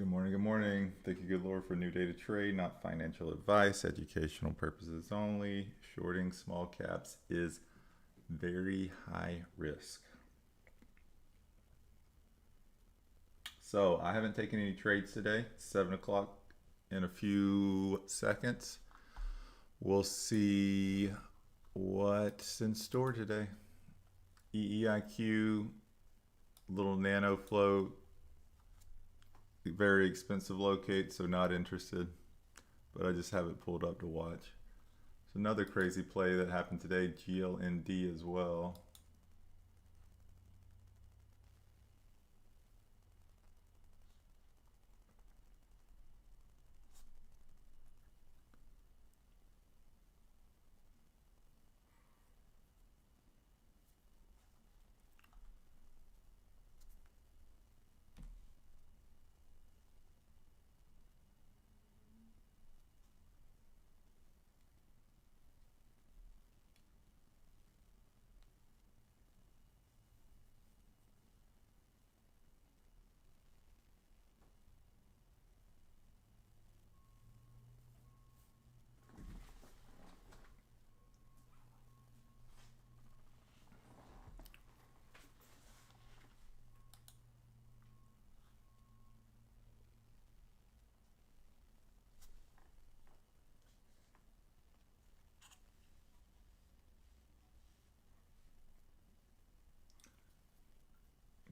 Good morning, good morning. Thank you, good Lord, for a new day to trade, not financial advice, educational purposes only. Shorting small caps is very high risk. So I haven't taken any trades today. It's 7 o'clock in a few seconds. We'll see what's in store today. EEIQ, little nano float, very expensive locate, so not interested, but I just have it pulled up to watch. So another crazy play that happened today, GLND as well.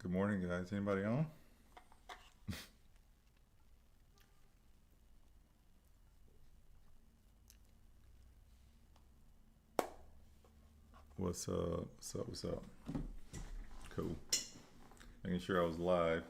Good morning, guys. Anybody on? What's up? What's up? What's up? Cool. Making sure I was live.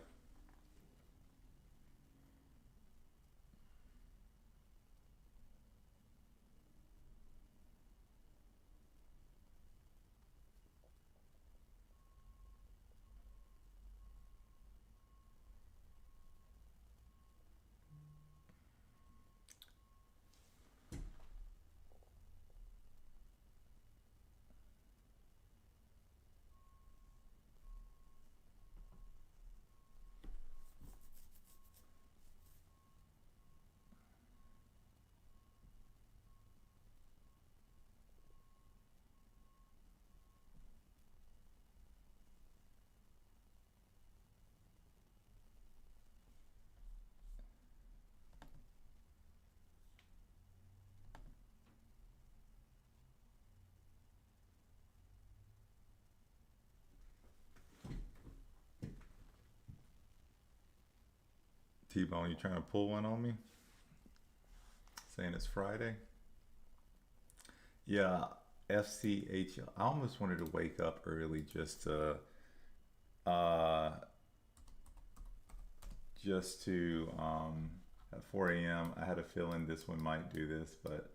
T-Bone, you trying to pull one on me? Saying it's Friday? Yeah, FCHL. I almost wanted to wake up early uh, at 4 a.m. I had a feeling this one might do this, but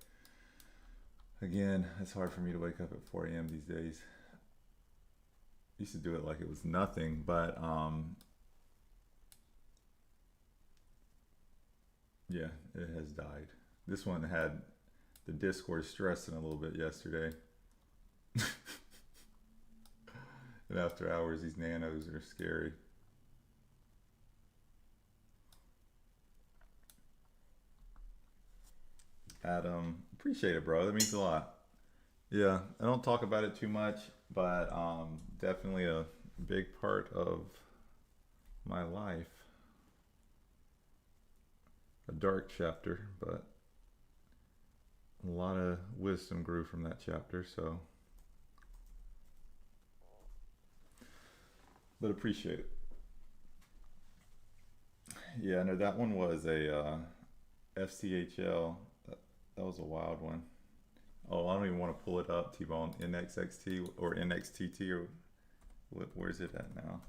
again, it's hard for me to wake up at 4 a.m. these days. Used to do it like it was nothing, but yeah, it has died. This one had the Discord stressing a little bit yesterday. And after hours, these nanos are scary. Adam, appreciate it, bro. That means a lot. Yeah, I don't talk about it too much, but definitely a big part of my life. A dark chapter, but a lot of wisdom grew from that chapter, so. But appreciate it. Yeah, no, that one was a FCHL. That was a wild one. Oh, I don't even want to pull it up. T-Bone NXXT or NXTT or where's it at now?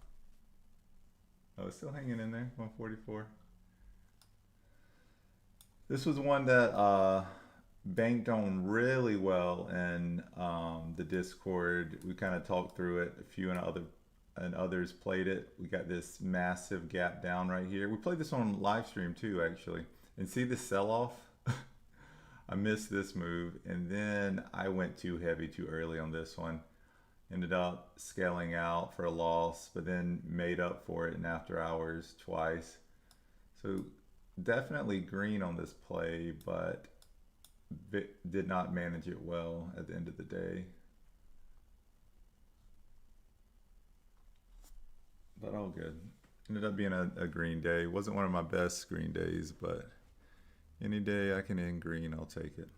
Oh, it's still hanging in there. 144. This was one that banked on really well in the Discord. We kind of talked through it. A few and others played it. We got this massive gap down right here. We played this on live stream too, actually. And see the sell-off? I missed this move, and then I went too heavy too early on this one. Ended up scaling out for a loss, but then made up for it in after hours twice. So definitely green on this play, but did not manage it well at the end of the day. But all good. Ended up being a green day. Wasn't one of my best green days, but any day I can end green, I'll take it.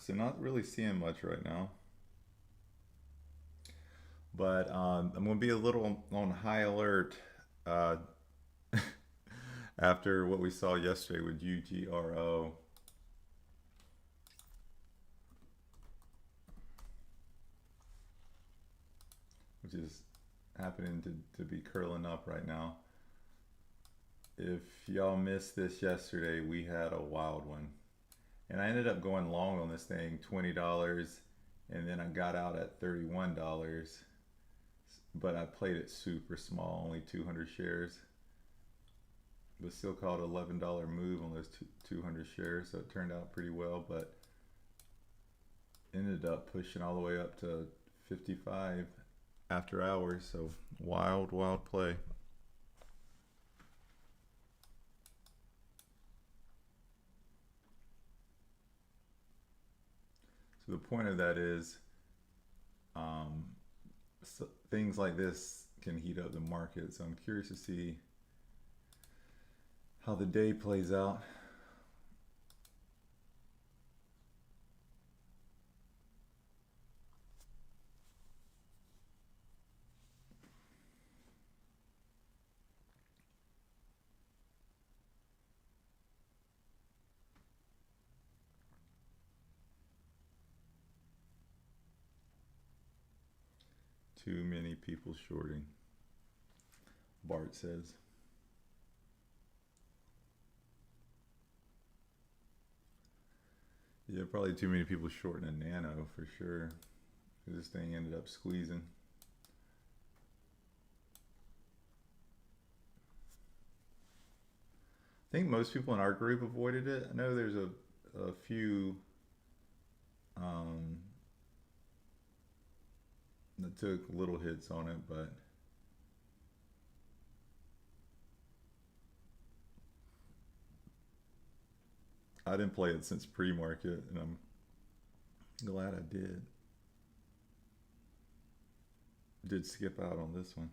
So not really seeing much right now. But I'm going to be a little on high alert uh, after what we saw yesterday with UGRO. Which is happening to be curling up right now. If y'all missed this yesterday, we had a wild one. And I ended up going long on this thing, $20, and then I got out at $31. But I played it super small, only 200 shares. But still called an $11 move on those 200 shares, so it turned out pretty well. But ended up pushing all the way up to 55 after hours, so wild play. So the point of that is so things like this can heat up the market, so I'm curious to see how the day plays out. Too many people shorting, Bart says. Yeah, probably too many people shorting a nano for sure. This thing ended up squeezing. I think most people in our group avoided it. I know there's a few that took little hits on it, but I didn't play it since pre-market, and I'm glad I did. Did skip out on this one.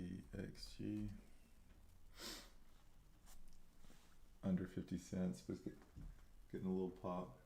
TXG under 50 cents, was getting a little pop.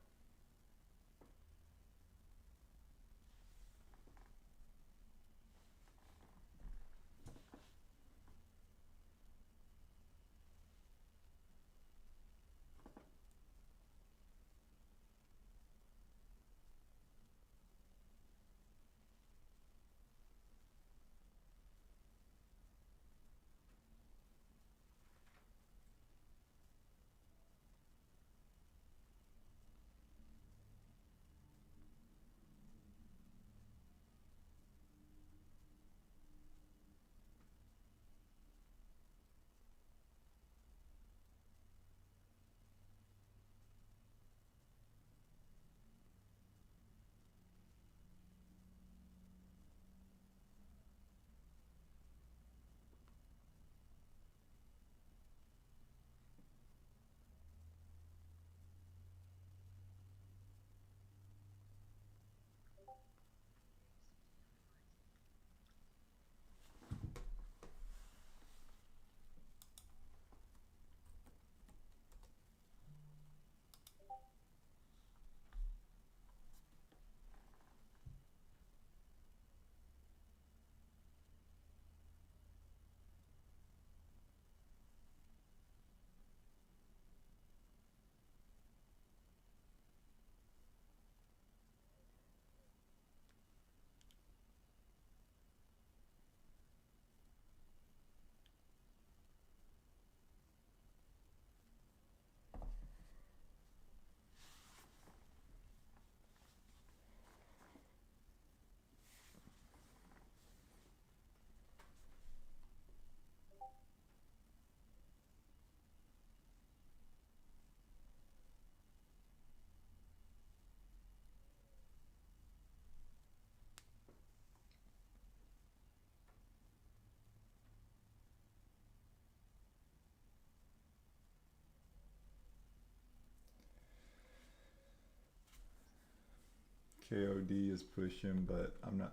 KOD is pushing, but I'm not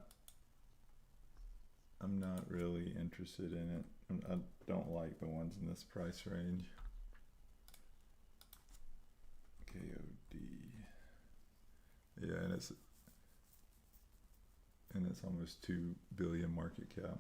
really interested in it. I don't like the ones in this price range. KOD. Yeah, and it's almost 2 billion market cap.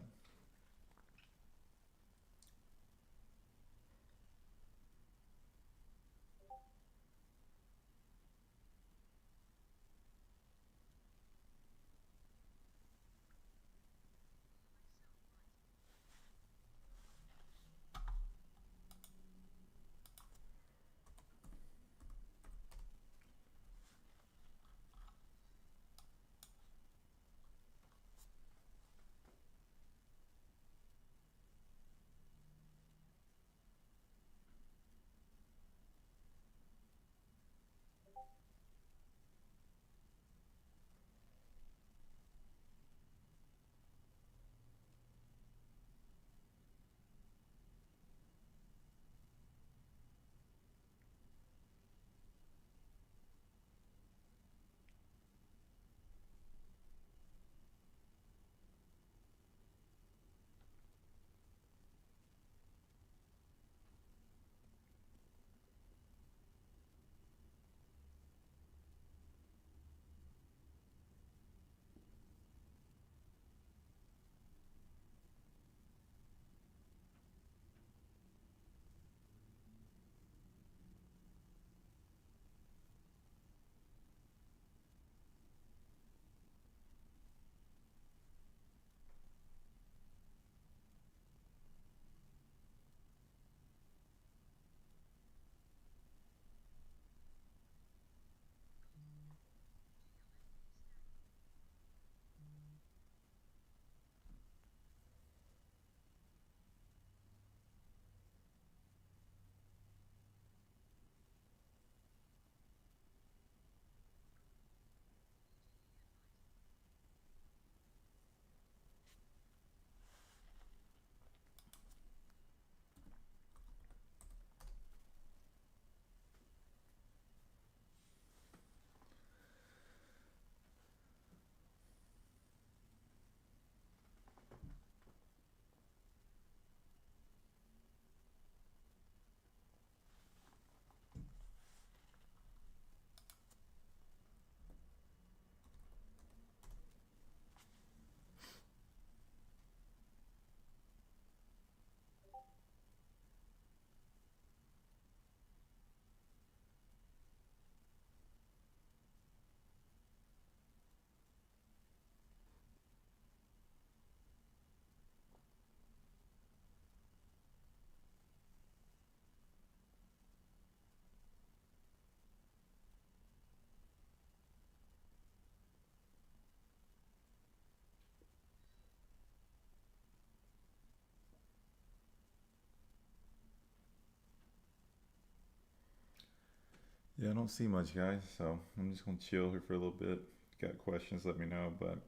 Yeah, I don't see much, guys, so I'm just gonna chill here for a little bit. Got questions, let me know, but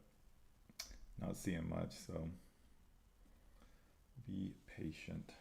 not seeing much, so be patient.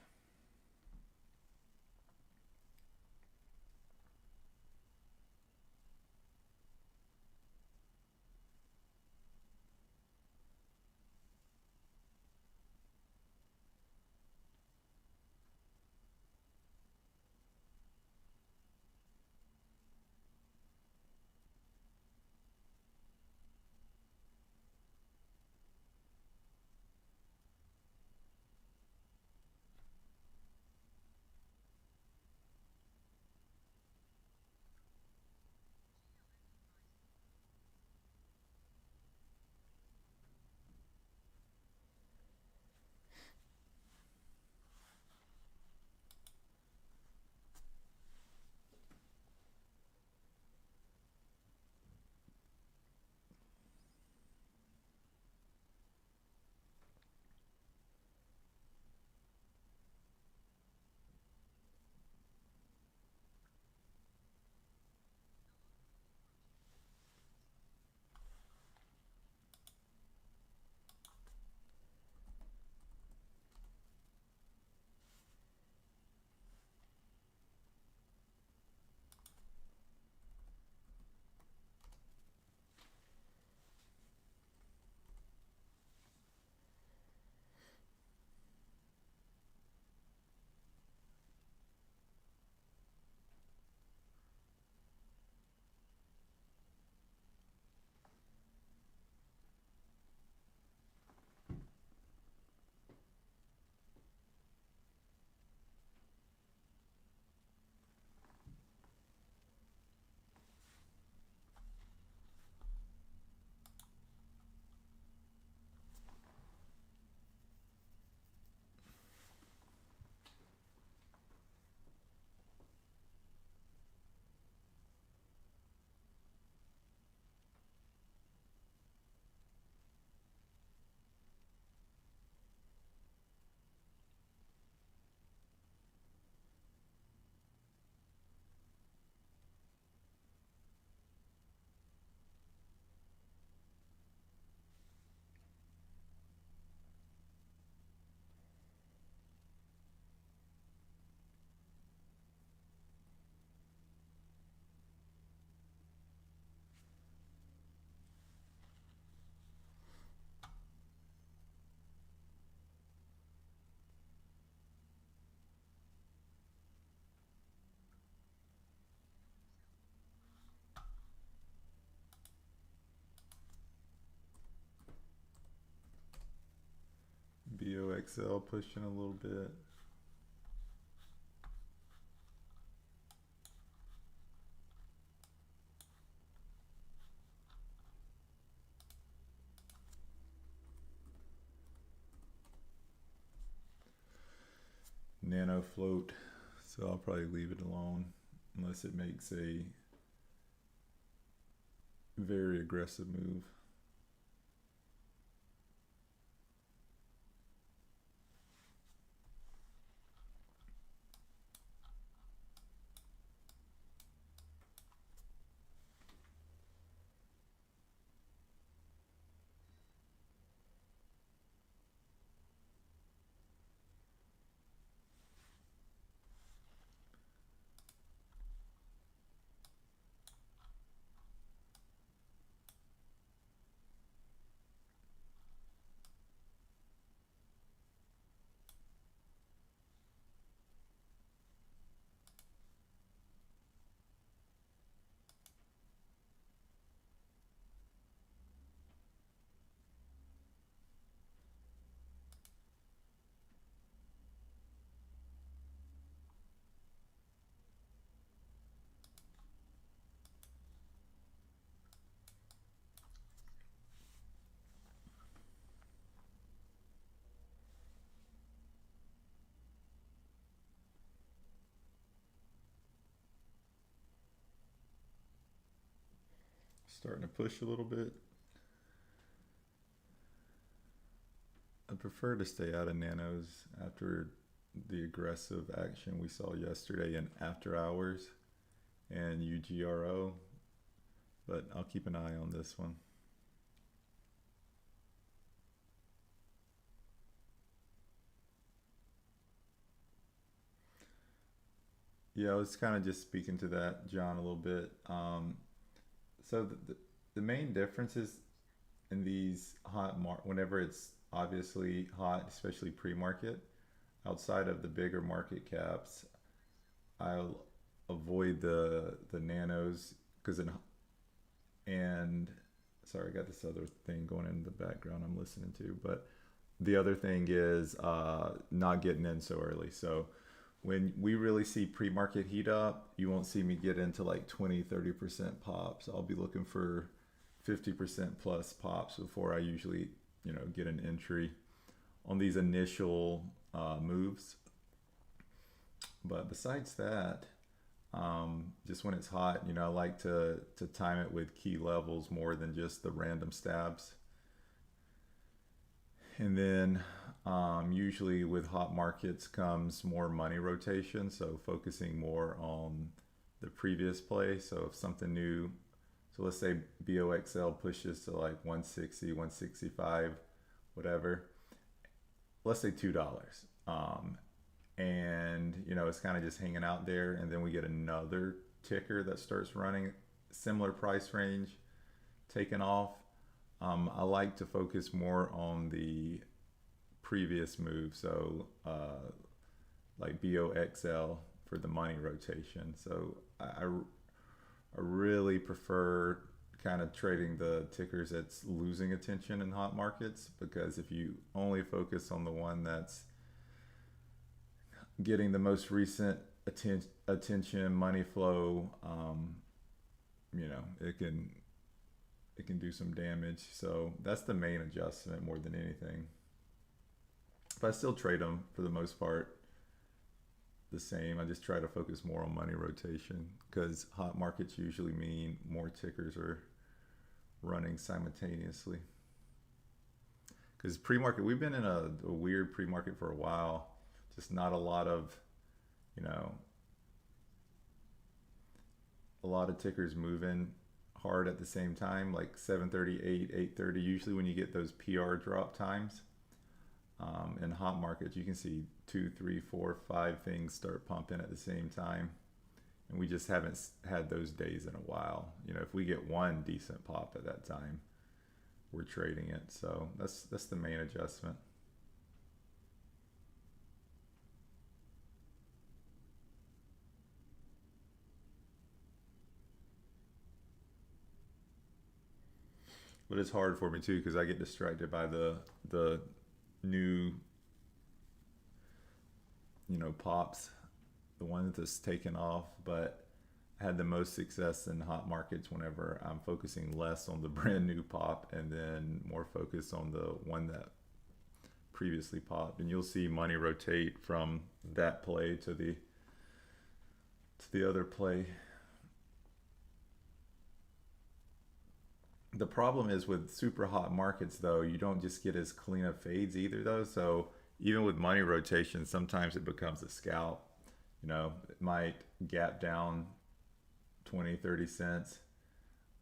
BOXL pushing a little bit. Nano float, so I'll probably leave it alone unless it makes a very aggressive move. Starting to push a little bit. I prefer to stay out of nanos after the aggressive action we saw yesterday in after hours. and UGRO, but I'll keep an eye on this one. Yeah, I was kind of just speaking to that, John, a little bit. So the main differences in these whenever it's obviously hot, especially pre-market, outside of the bigger market caps, I'll avoid the nanos because and sorry, I got this other thing going in the background I'm listening to, but the other thing is not getting in so early. So when we really see pre-market heat up, you won't see me get into like 20-30% pops. I'll be looking for 50% plus pops before I usually, get an entry on these initial moves. But besides that, just when it's hot, I like to time it with key levels more than just the random stabs. And then usually with hot markets comes more money rotation, so focusing more on the previous play. So if something new, so let's say BOXL pushes to like 160, 165, whatever. Let's say $2. And it's kind of just hanging out there, and then we get another ticker that starts running similar price range, taking off. I like to focus more on the previous move, so like BOXL for the money rotation. So I really prefer kind of trading the tickers that's losing attention in hot markets, because if you only focus on the one that's getting the most recent attention, money flow, it can do some damage. So that's the main adjustment more than anything. But I still trade them for the most part the same. I just try to focus more on money rotation because hot markets usually mean more tickers are running simultaneously. Because pre-market, we've been in a weird pre-market for a while. Just not a lot of, a lot of tickers moving hard at the same time, like 7:38, 8:30. Usually when you get those PR drop times in hot markets, you can see 2, 3, 4, 5 things start pumping at the same time. And we just haven't had those days in a while. If we get one decent pop at that time, we're trading it. So that's the main adjustment. But it's hard for me too because I get distracted by the new pops, the one that's taken off. But I had the most success in hot markets whenever I'm focusing less on the brand new pop and then more focused on the one that previously popped. And you'll see money rotate from that play to the other play. The problem is with super hot markets, though, you don't just get as clean of fades either, though. So even with money rotation, sometimes it becomes a scalp. It might gap down 20, 30 cents.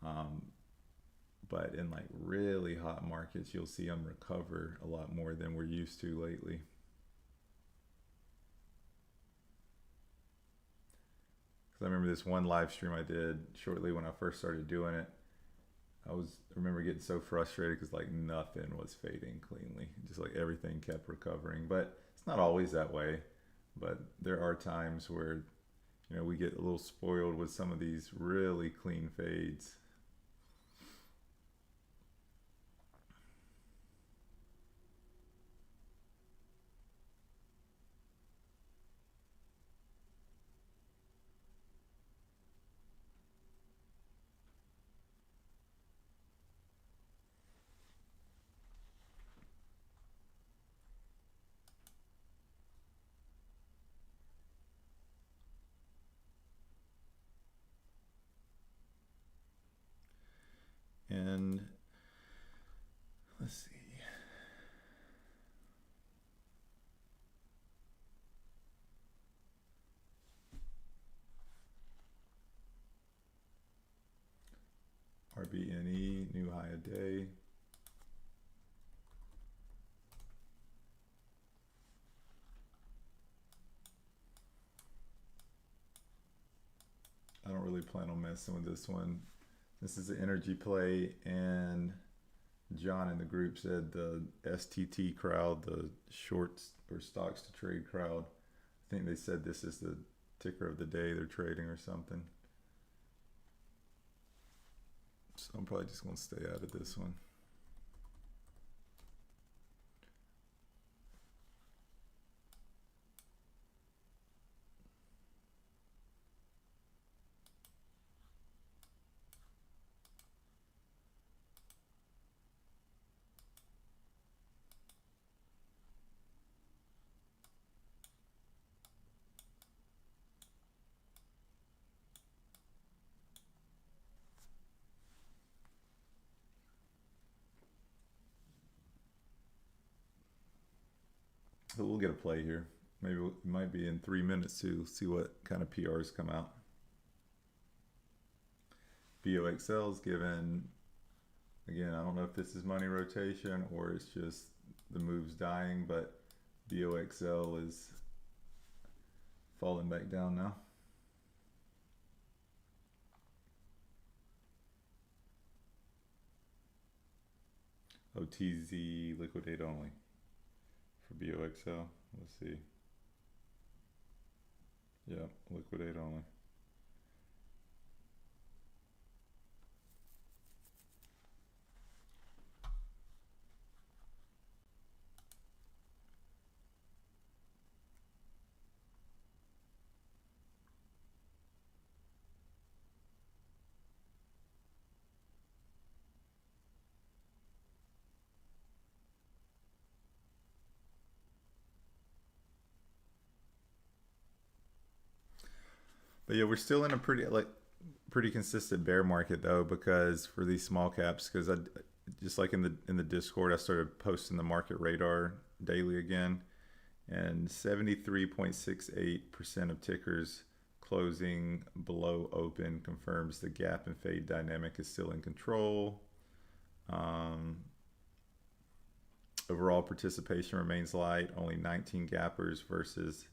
Um, but in like really hot markets, you'll see them recover a lot more than we're used to lately. Because I remember this one live stream I did shortly when I first started doing it. I remember getting so frustrated because like nothing was fading cleanly, just like everything kept recovering. But it's not always that way. But there are times where we get a little spoiled with some of these really clean fades. bad day. I don't really plan on messing with this one. This is an energy play, and John in the group said the STT crowd, the shorts or stocks to trade crowd, I think they said this is the ticker of the day they're trading or something. So I'm probably just going to stay out of this one. So we'll get a play here. Maybe it might be in 3 minutes to see what kind of PRs come out. BOXL is given, again, I don't know if this is money rotation or it's just the move's dying, but BOXL is falling back down now. OTZ liquidate only for BOXL. Let's see. Yeah, liquidate only. But yeah, we're still in a pretty consistent bear market though, because for these small caps, because I just like in the Discord, I started posting the market radar daily again, and 73.68% of tickers closing below open confirms the gap and fade dynamic is still in control. Overall participation remains light, only 19 gappers versus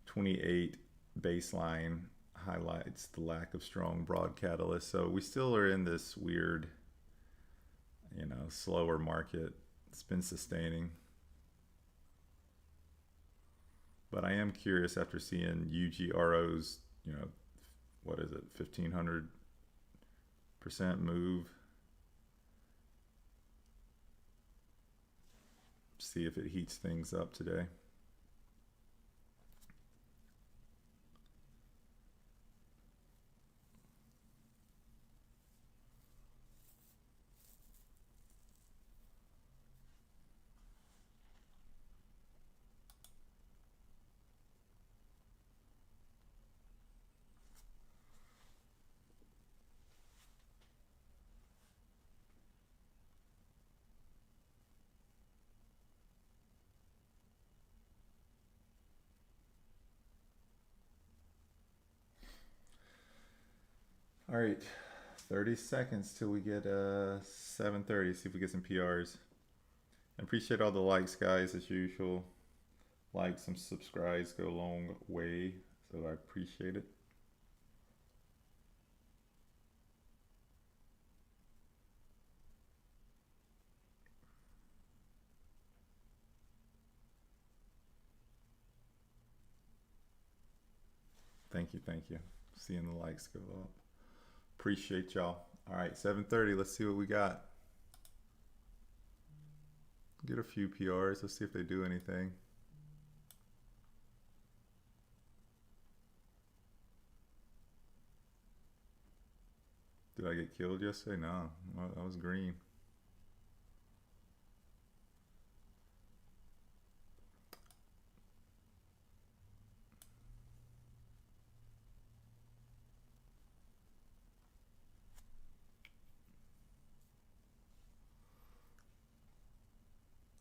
28 baseline, highlights the lack of strong broad catalysts. So we still are in this weird, slower market. It's been sustaining. But I am curious after seeing UGRO's, what is it, 1,500% move. See if it heats things up today. All right, 30 seconds till we get 7:30. See if we get some PRs. I appreciate all the likes, guys, as usual. Likes and subscribes go a long way, so I appreciate it. Thank you, thank you. Seeing the likes go up. Appreciate y'all. All right, 7:30. Let's see what we got. Get a few PRs. Let's see if they do anything. Did I get killed yesterday? No, I was green.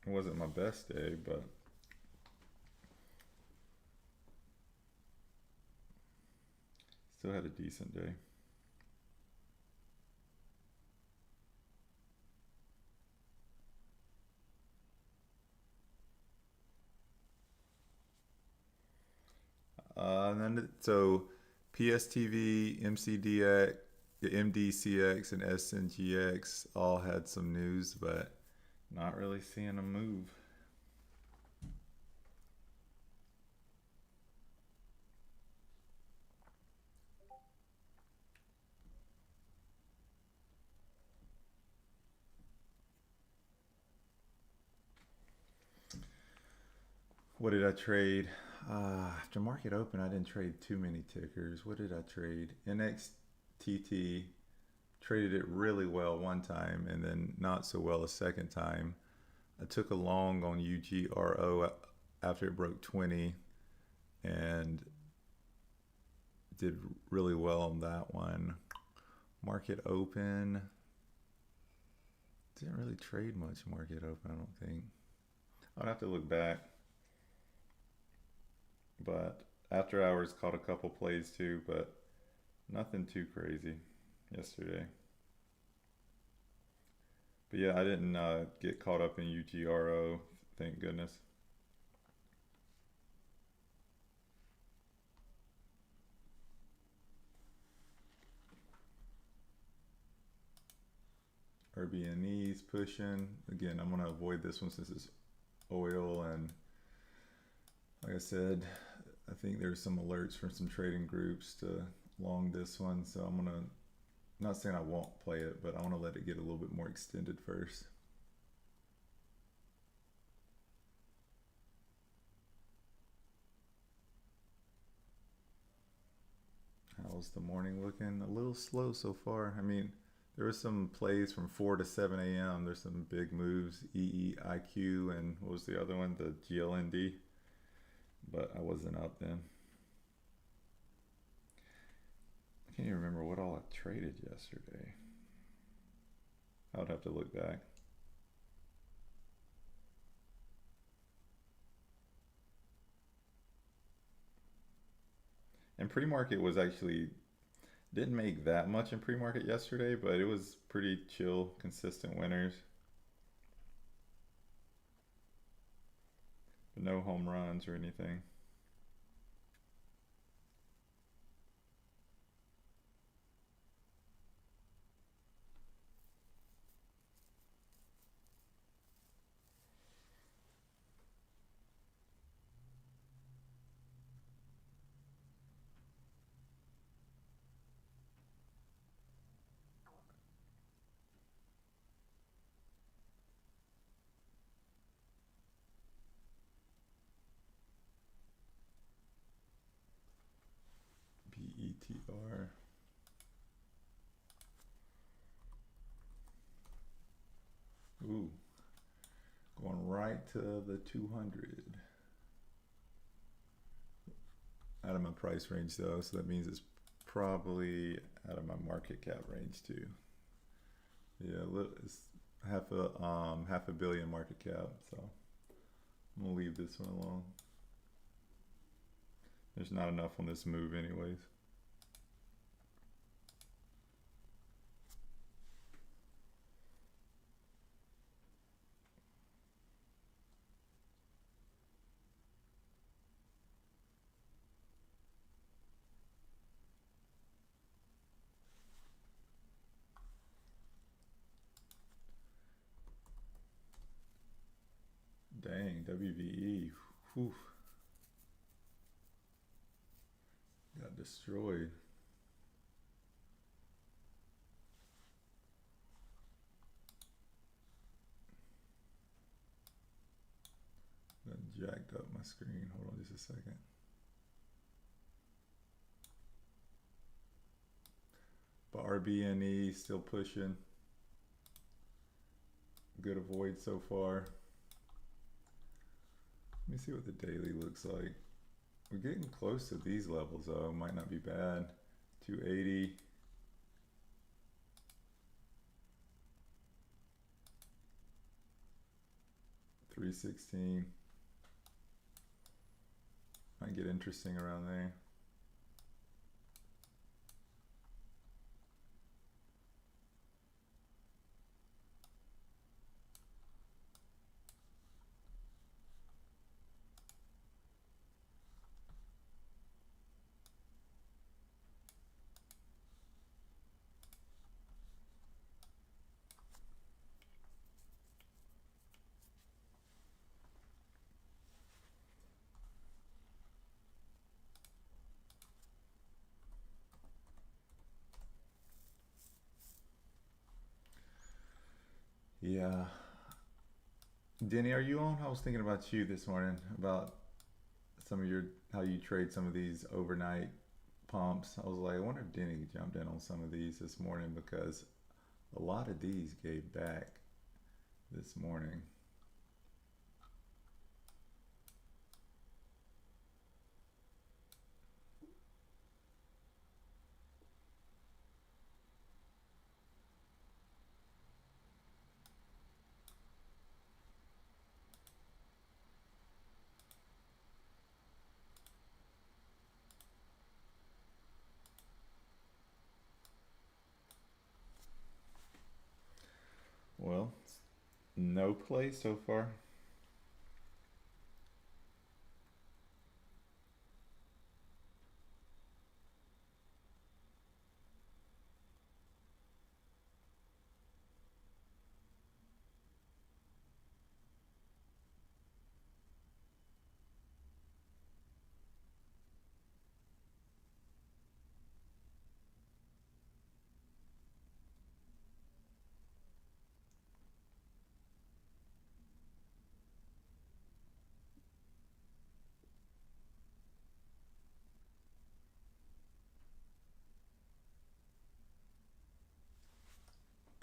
It wasn't my best day, but still had a decent day. So PSTV, MCDX, MDCX, and SNGX all had some news, but not really seeing a move. What did I trade? After market open, I didn't trade too many tickers. What did I trade? NXTT. Traded it really well one time and then not so well a second time. I took a long on UGRO after it broke 20 and did really well on that one. Market open. Didn't really trade much market open, I don't think. I'd have to look back. But after hours caught a couple plays too, but nothing too crazy yesterday. But yeah, I didn't get caught up in UGRO, thank goodness. RBNE's pushing. Again, I'm going to avoid this one since it's oil, and like I said, I think there's some alerts from some trading groups to long this one, so I'm going to, not saying I won't play it, but I want to let it get a little bit more extended first. How's the morning looking? A little slow so far. I mean, there were some plays from 4 to 7 a.m. There's some big moves, EEIQ, and what was the other one? The GLND. But I wasn't out then. I can't even remember what all I traded yesterday. I would have to look back. And pre-market was actually, didn't make that much in pre-market yesterday, but it was pretty chill, consistent winners. But no home runs or anything. BETR. Ooh, going right to the 200. Out of my price range though, so that means it's probably out of my market cap range too. Yeah, it's half a billion market cap, so I'm gonna leave this one alone. There's not enough on this move anyways. Dang, WVE, whew, got destroyed. That jacked up my screen. Hold on just a second. But RBNE still pushing. Good avoid so far. Let me see what the daily looks like. We're getting close to these levels though. Might not be bad. 280. $316. Might get interesting around there. Denny, are you on? I was thinking about you this morning about some of your how you trade some of these overnight pumps. I was like, I wonder if Denny jumped in on some of these this morning because a lot of these gave back this morning. Well, no play so far.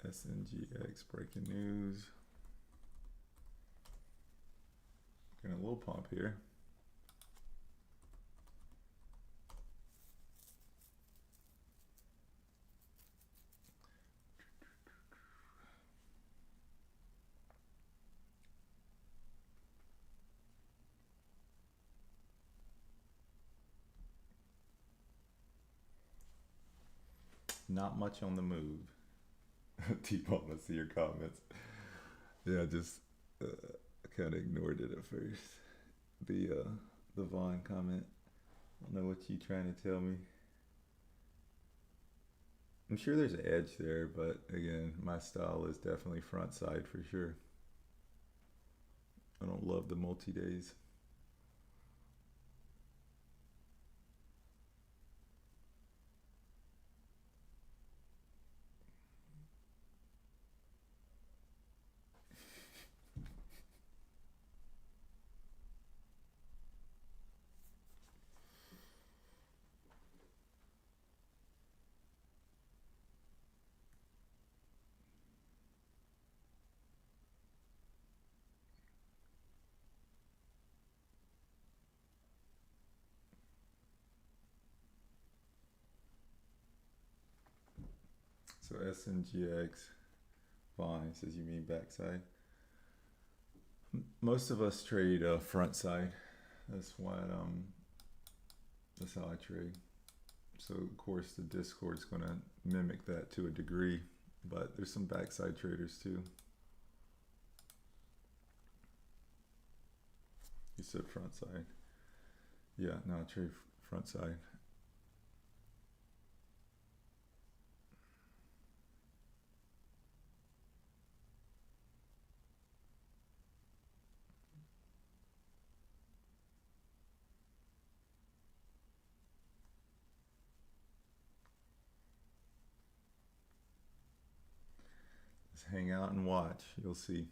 SNGX breaking news. Getting a little pump here. Not much on the move. T-Bone, let's see your comments. Yeah, just kind of ignored it at first. The Vaughn comment. I don't know what you trying to tell me. I'm sure there's an edge there, but again, my style is definitely front side for sure. I don't love the multi-days. So SNGX, fine, says you mean backside. Most of us trade front side. That's that's how I trade. So of course the Discord's gonna mimic that to a degree, but there's some backside traders too. You said front side. Yeah, no, I trade front side. Just hang out and watch. You'll see.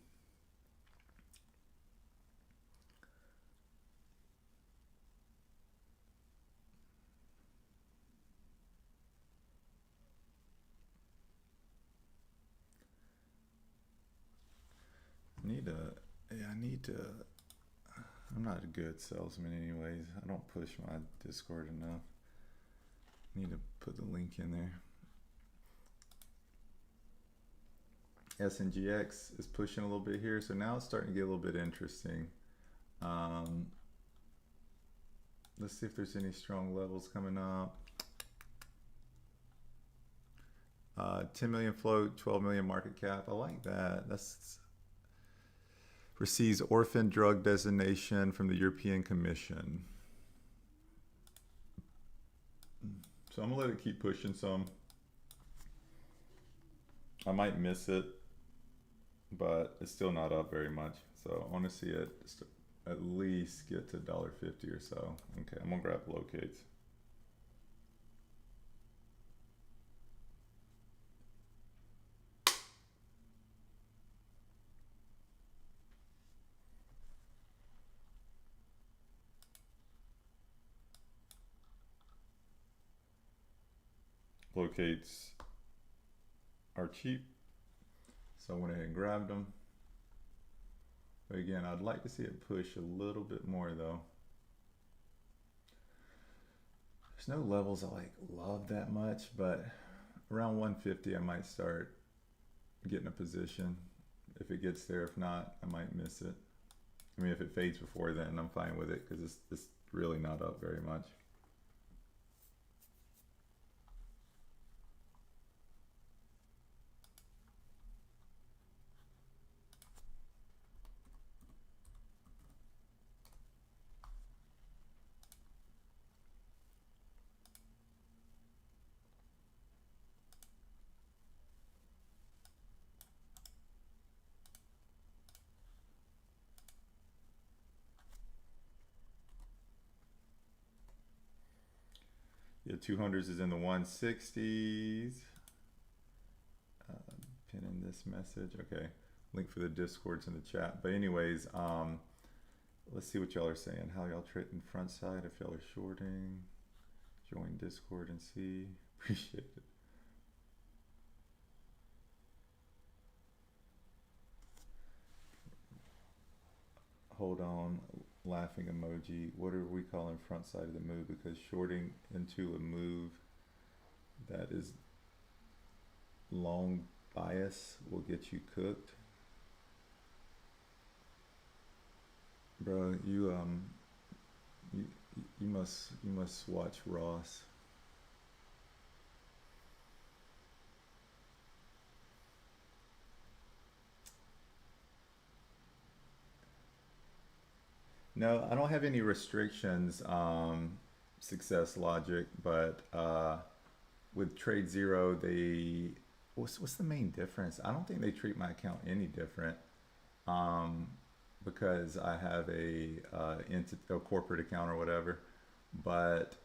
I need to. I'm not a good salesman, anyways. I don't push my Discord enough. Need to put the link in there. SNGX is pushing a little bit here, so now it's starting to get a little bit interesting. Let's see if there's any strong levels coming up. 10 million float, 12 million market cap. I like that. That's receives orphan drug designation from the European Commission. So I'm gonna let it keep pushing some. I might miss it, but it's still not up very much. So I want to see it at least get to $1.50 or so. Okay, I'm gonna grab locates. locates are cheap, so I went ahead and grabbed them. But again, I'd like to see it push a little bit more though. There's no levels I like love that much, but around 150 I might start getting a position. If it gets there, if not, I might miss it. I mean, if it fades before then, I'm fine with it because it's really not up very much. Yeah, 200s is in the 160s. Pin in this message. Okay, link for the Discord's in the chat. But anyways, let's see what y'all are saying. How y'all trading front side if y'all are shorting. Join Discord and see. Appreciate it. Hold on, laughing emoji. What are we calling front side of the move? Because shorting into a move that is long bias will get you cooked. Bro, you must watch Ross. No, I don't have any restrictions, success logic, but with TradeZero, what's the main difference? I don't think they treat my account any different, because I have a corporate account or whatever. But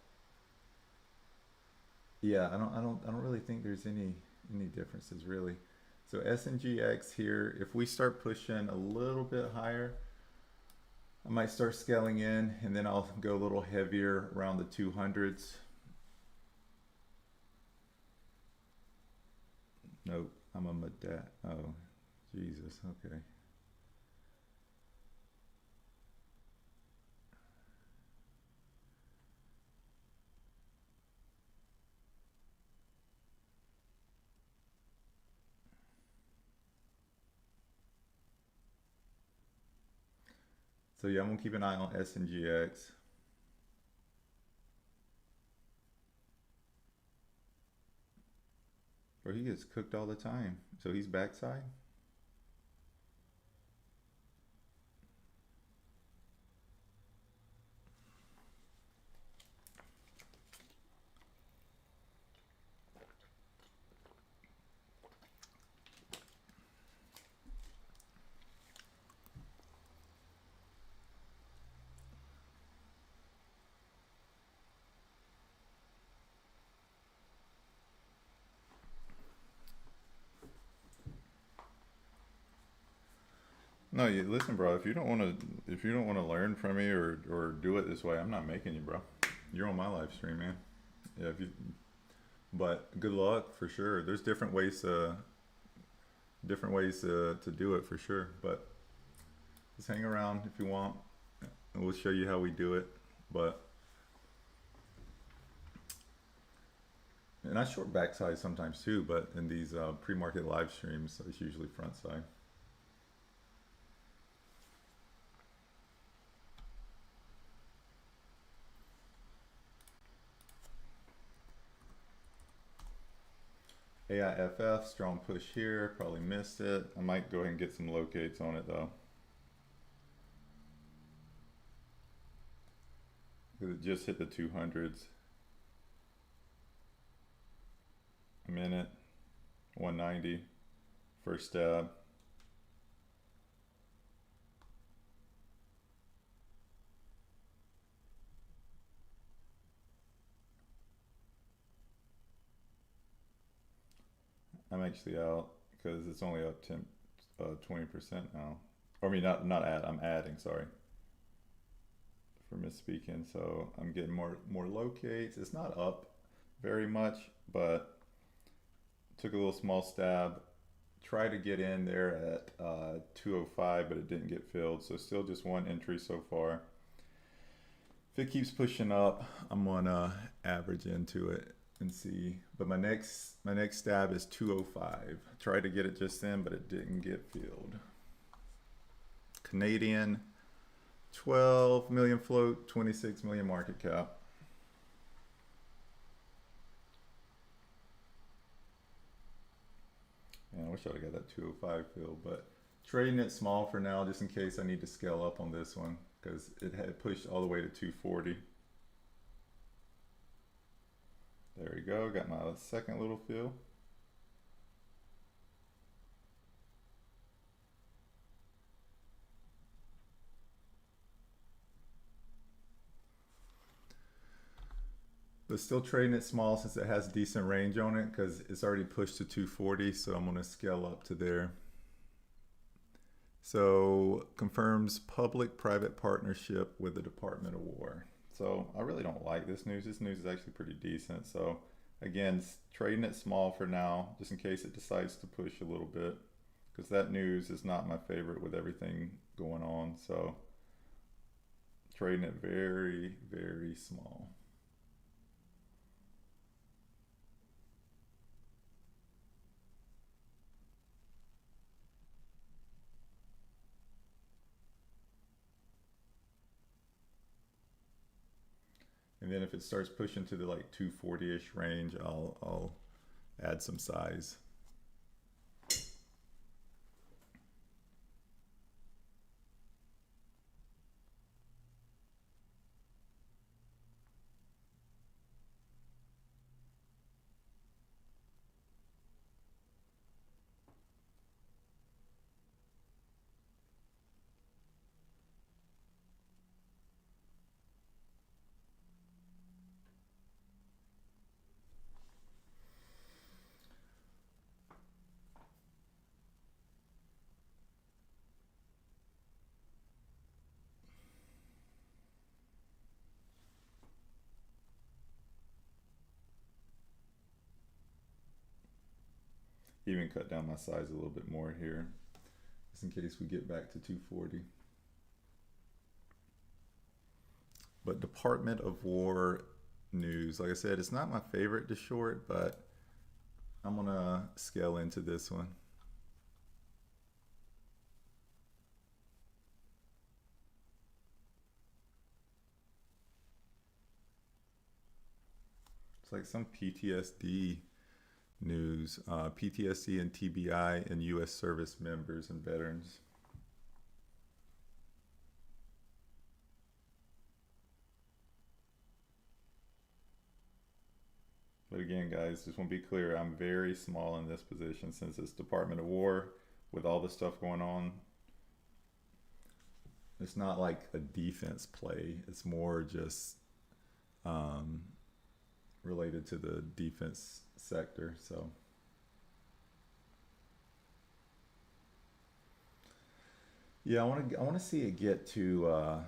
yeah, I don't really think there's any differences really. So SNGX here, if we start pushing a little bit higher, I might start scaling in, and then I'll go a little heavier around the 200s. Nope, I'm a Madat. Oh, Jesus, okay. So yeah, I'm gonna keep an eye on SNGX. Bro, he gets cooked all the time. So he's backside? No, you listen, bro. If you don't want to learn from me or do it this way, I'm not making you, bro. You're on my live stream, man. Yeah, but good luck for sure. There's different ways to do it for sure. But just hang around if you want, and we'll show you how we do it. But and I short backside sometimes too. But in these pre-market live streams, it's usually front side. AIFF, strong push here, probably missed it. I might go ahead and get some locates on it though. Because it just hit the 200s. A minute, 190, first stab. I'm actually out because it's only up 20% now. Or I mean, not add. I'm adding. Sorry for misspeaking. So I'm getting more locates. It's not up very much, but took a little small stab. Tried to get in there at 205, but it didn't get filled. So still just one entry so far. If it keeps pushing up, I'm gonna average into it and see. But my next stab is 205. Tried to get it just then, but it didn't get filled. Canadian, 12 million float, 26 million market cap. Yeah, I wish I would have got that 205 filled, but trading it small for now just in case I need to scale up on this one because it had pushed all the way to 240. There we go, got my second little fill. But still trading it small since it has decent range on it because it's already pushed to 240, so I'm gonna scale up to there. So confirms public-private partnership with the Department of War. So I really don't like this news. This news is actually pretty decent. So again, trading it small for now, just in case it decides to push a little bit, because that news is not my favorite with everything going on. So trading it very, very small. And then if it starts pushing to the like 240-ish range, I'll add some size. Even cut down my size a little bit more here, just in case we get back to 240. But Department of War news, like I said, it's not my favorite to short, but I'm gonna scale into this one. It's like some PTSD news, PTSD and TBI and U.S. service members and veterans. But again, guys, just want to be clear, I'm very small in this position since it's Department of War with all the stuff going on. It's not like a defense play. It's more just related to the defense sector. So yeah, I want to see it get to I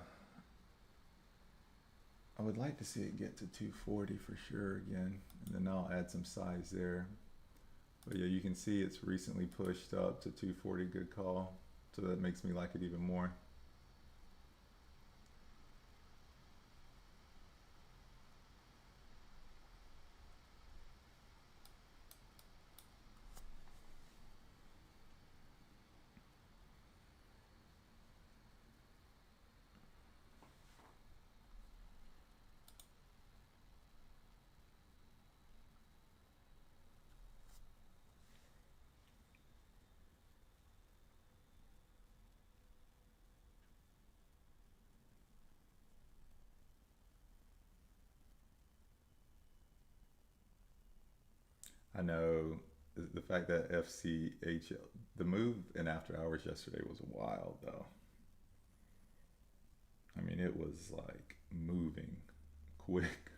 would like to see it get to 240 for sure again, and then I'll add some size there. But yeah, you can see it's recently pushed up to 240, good call. So that makes me like it even more. I know the fact that FCH, the move in after hours yesterday was wild though. I mean, it was like moving quick.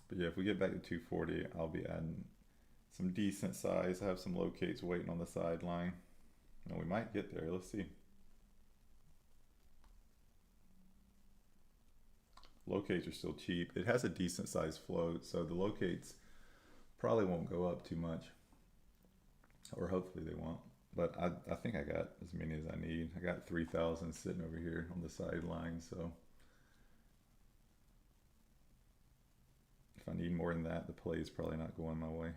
But yeah, if we get back to 240, I'll be adding some decent size. I have some locates waiting on the sideline. And we might get there. Let's see. Locates are still cheap. It has a decent size float, so the locates probably won't go up too much. Or hopefully they won't. But I think I got as many as I need. I got 3,000 sitting over here on the sideline, so if I need more than that, the play is probably not going my way.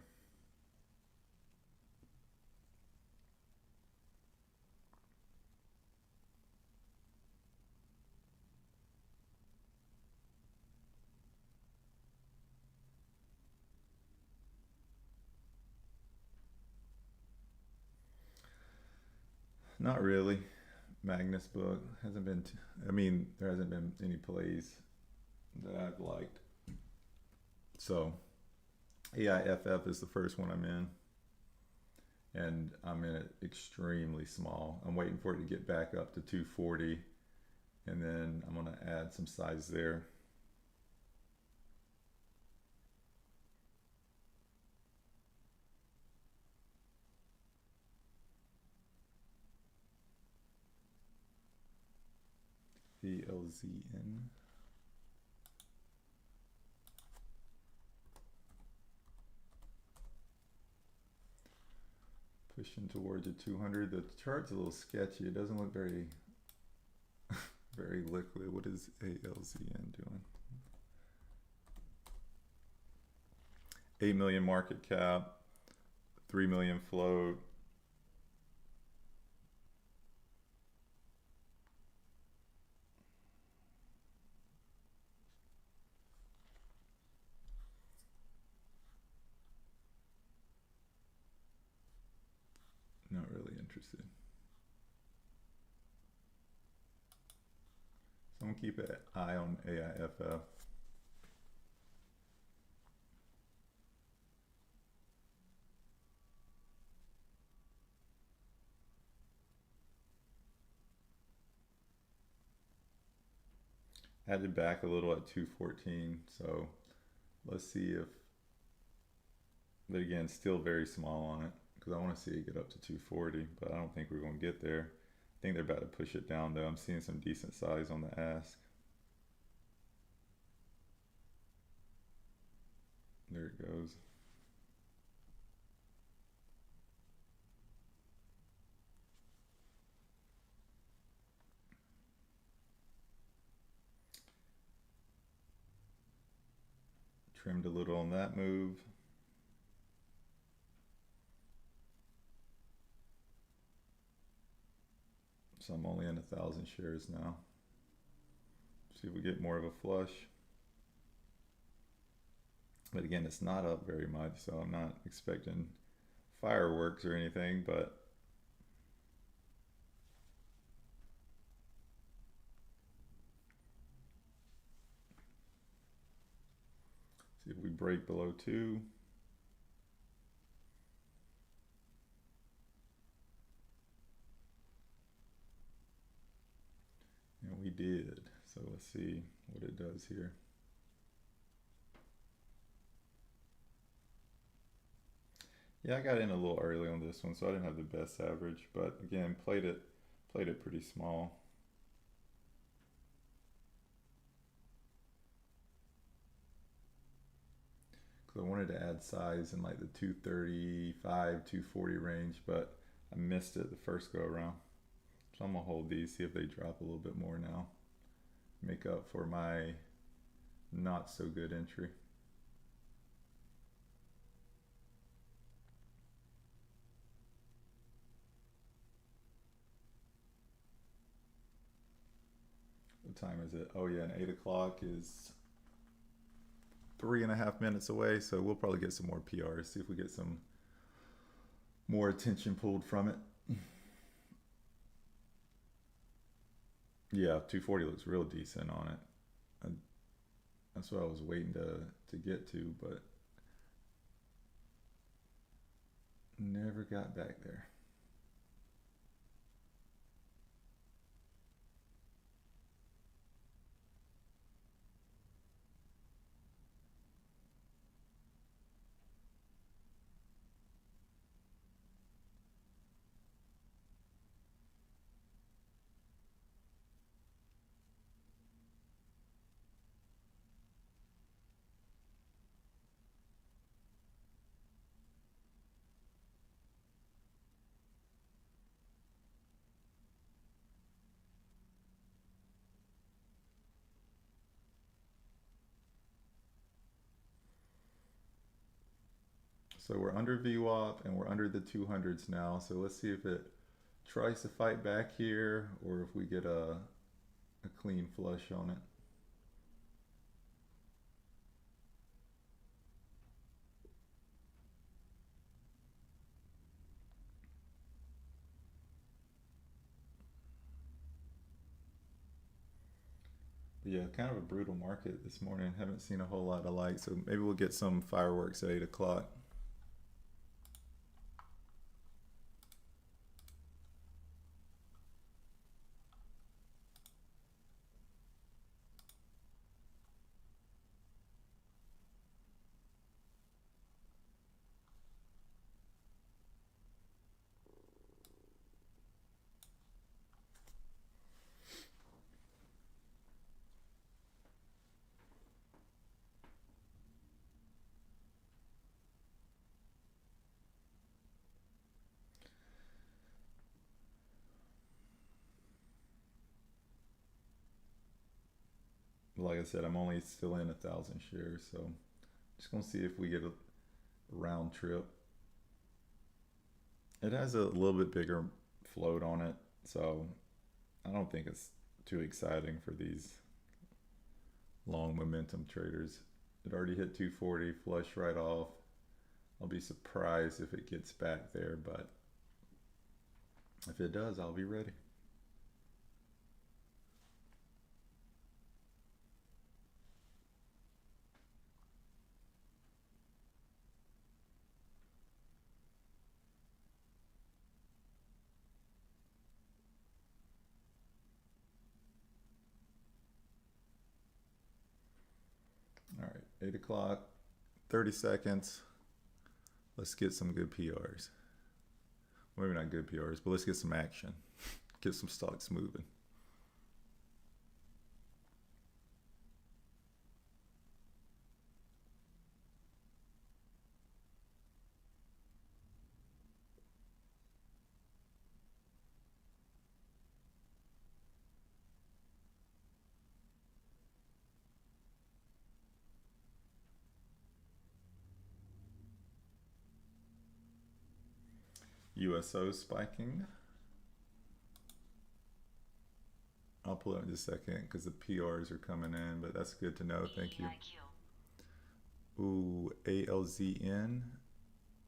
Not really. Magnus book hasn't been. I mean, there hasn't been any plays that I've liked. So, AIFF is the first one I'm in, and I'm in it extremely small. I'm waiting for it to get back up to 240, and then I'm gonna add some size there. VLZN. Pushing towards a 200. The chart's a little sketchy. It doesn't look very, very liquid. What is ALZN doing? 8 million market cap, 3 million float. Not really interested. So I'm gonna keep an eye on AIFF. Added back a little at 214, so let's see if, but again, still very small on it, because I want to see it get up to 240, but I don't think we're going to get there. I think they're about to push it down though. I'm seeing some decent size on the ask. There it goes. Trimmed a little on that move. So I'm only in 1,000 shares now. See if we get more of a flush. But again, it's not up very much, so I'm not expecting fireworks or anything, but see if we break below 2. And we did. So let's see what it does here. Yeah, I got in a little early on this one, so I didn't have the best average, but again, played it pretty small. Because I wanted to add size in like the 235, 240 range, but I missed it the first go around. So I'm gonna hold these, see if they drop a little bit more now. Make up for my not so good entry. What time is it? Oh yeah, and 8 o'clock is 3.5 minutes away, so we'll probably get some more PRs, see if we get some more attention pulled from it. Yeah, 240 looks real decent on it. That's what I was waiting to get to, but never got back there. So we're under VWAP and we're under the 200s now. So let's see if it tries to fight back here or if we get a clean flush on it. But yeah, kind of a brutal market this morning. Haven't seen a whole lot of light, so maybe we'll get some fireworks at 8 o'clock. Like I said, I'm only still in 1,000 shares, so just gonna see if we get a round trip. It has a little bit bigger float on it, so I don't think it's too exciting for these long momentum traders. It already hit 240, flush right off. I'll be surprised if it gets back there, but if it does, I'll be ready. All right, 8 o'clock, 30 seconds. Let's get some good PRs. Maybe not good PRs, but let's get some action. Get some stocks moving. USO spiking. I'll pull it in just a second because the PRs are coming in, but that's good to know. Thank you. Ooh, ALZN.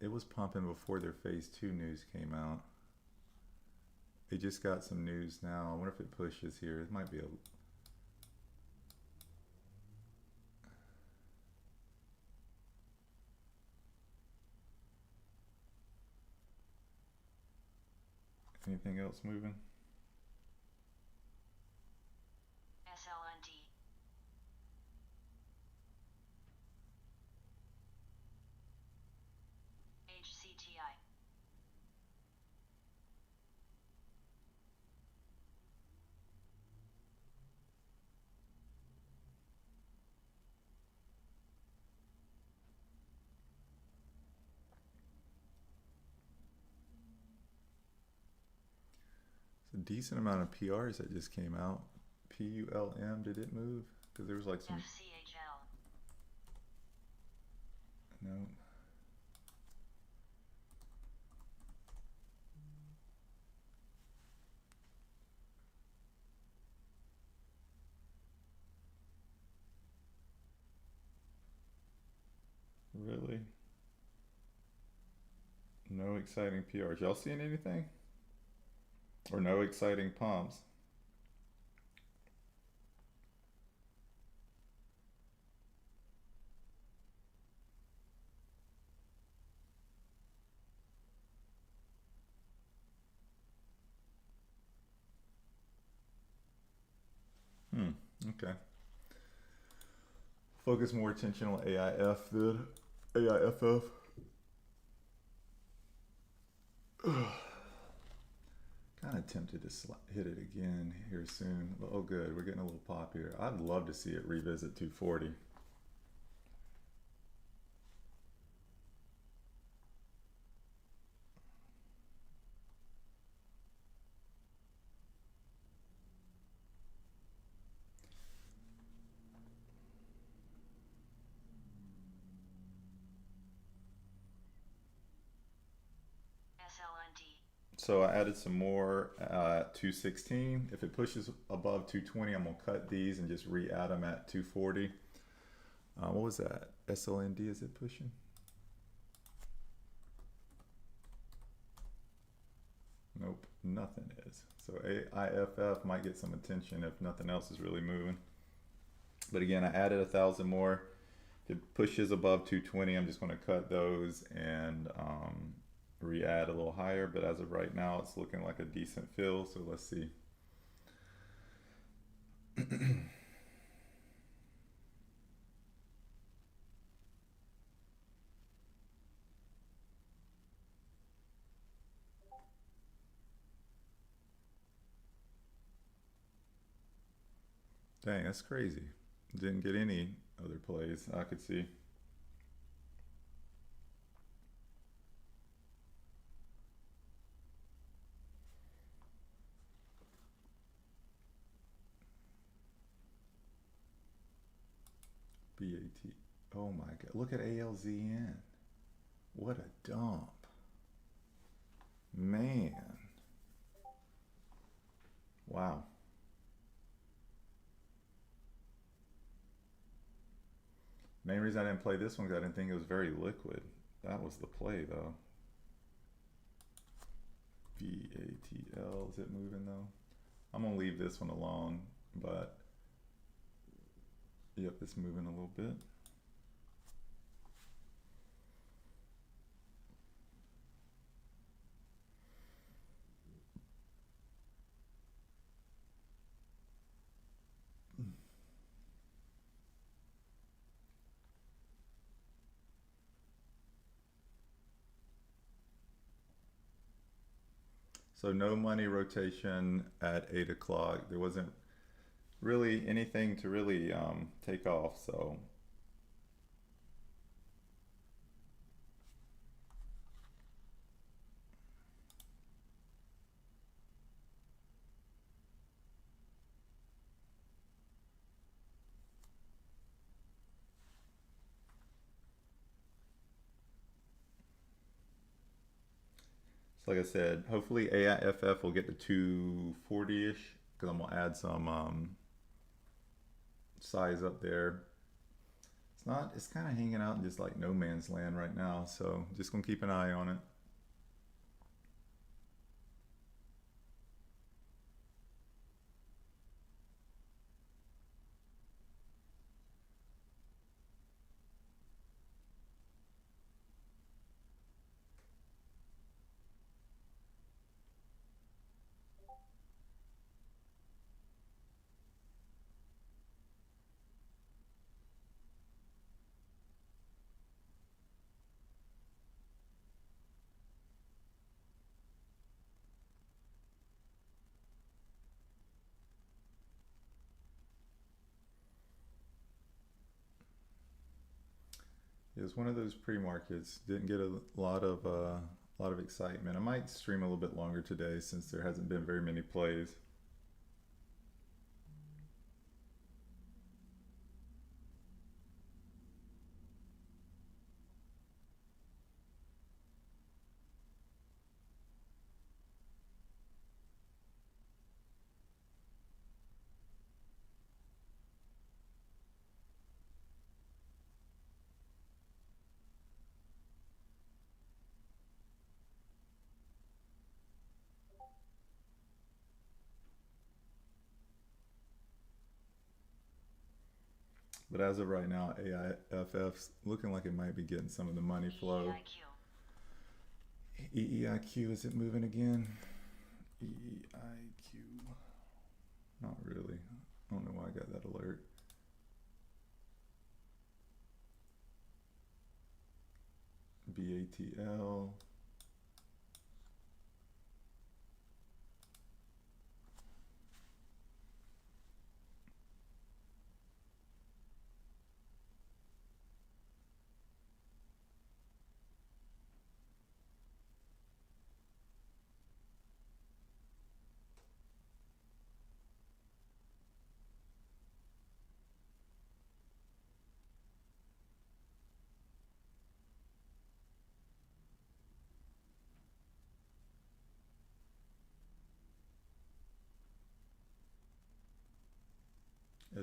It was pumping before their phase 2 news came out. They just got some news now. I wonder if it pushes here. It might be a... Anything else moving? SLNT. HCTI. It's a decent amount of PRs that just came out. PULM, did it move? Because there was like some... FCHL. No. Really? No exciting PRs. Y'all seeing anything? Or no exciting pumps? Okay. Focus more attention on AIF then. AIFF. Kind of tempted to hit it again here soon. Oh, good. We're getting a little pop here. I'd love to see it revisit 240. So I added some more at 216. If it pushes above 220, I'm gonna cut these and just re-add them at 240. What was that? SLND, is it pushing? Nope, nothing is. So AIFF might get some attention if nothing else is really moving. But again, I added 1,000 more. If it pushes above 220, I'm just gonna cut those and re-add a little higher, but as of right now it's looking like a decent fill, so let's see. Dang, that's crazy. Didn't get any other plays I could see. BAT. Oh my god, look at ALZN. What a dump. Man. Wow. Main reason I didn't play this one because I didn't think it was very liquid. That was the play though. VATL, is it moving though? I'm gonna leave this one alone, but yep, it's moving a little bit. So no money rotation at 8 o'clock. There wasn't really anything to really take off, so like I said, hopefully AIFF will get to 240-ish because I'm gonna add some size up there. It's not, it's kind of hanging out in just like no man's land right now, so just gonna keep an eye on it. It was one of those pre-markets. Didn't get a lot of excitement. I might stream a little bit longer today since there hasn't been very many plays. But as of right now, AIFF's looking like it might be getting some of the money flow. EEIQ, is it moving again? EEIQ. Not really. I don't know why I got that alert. BATL.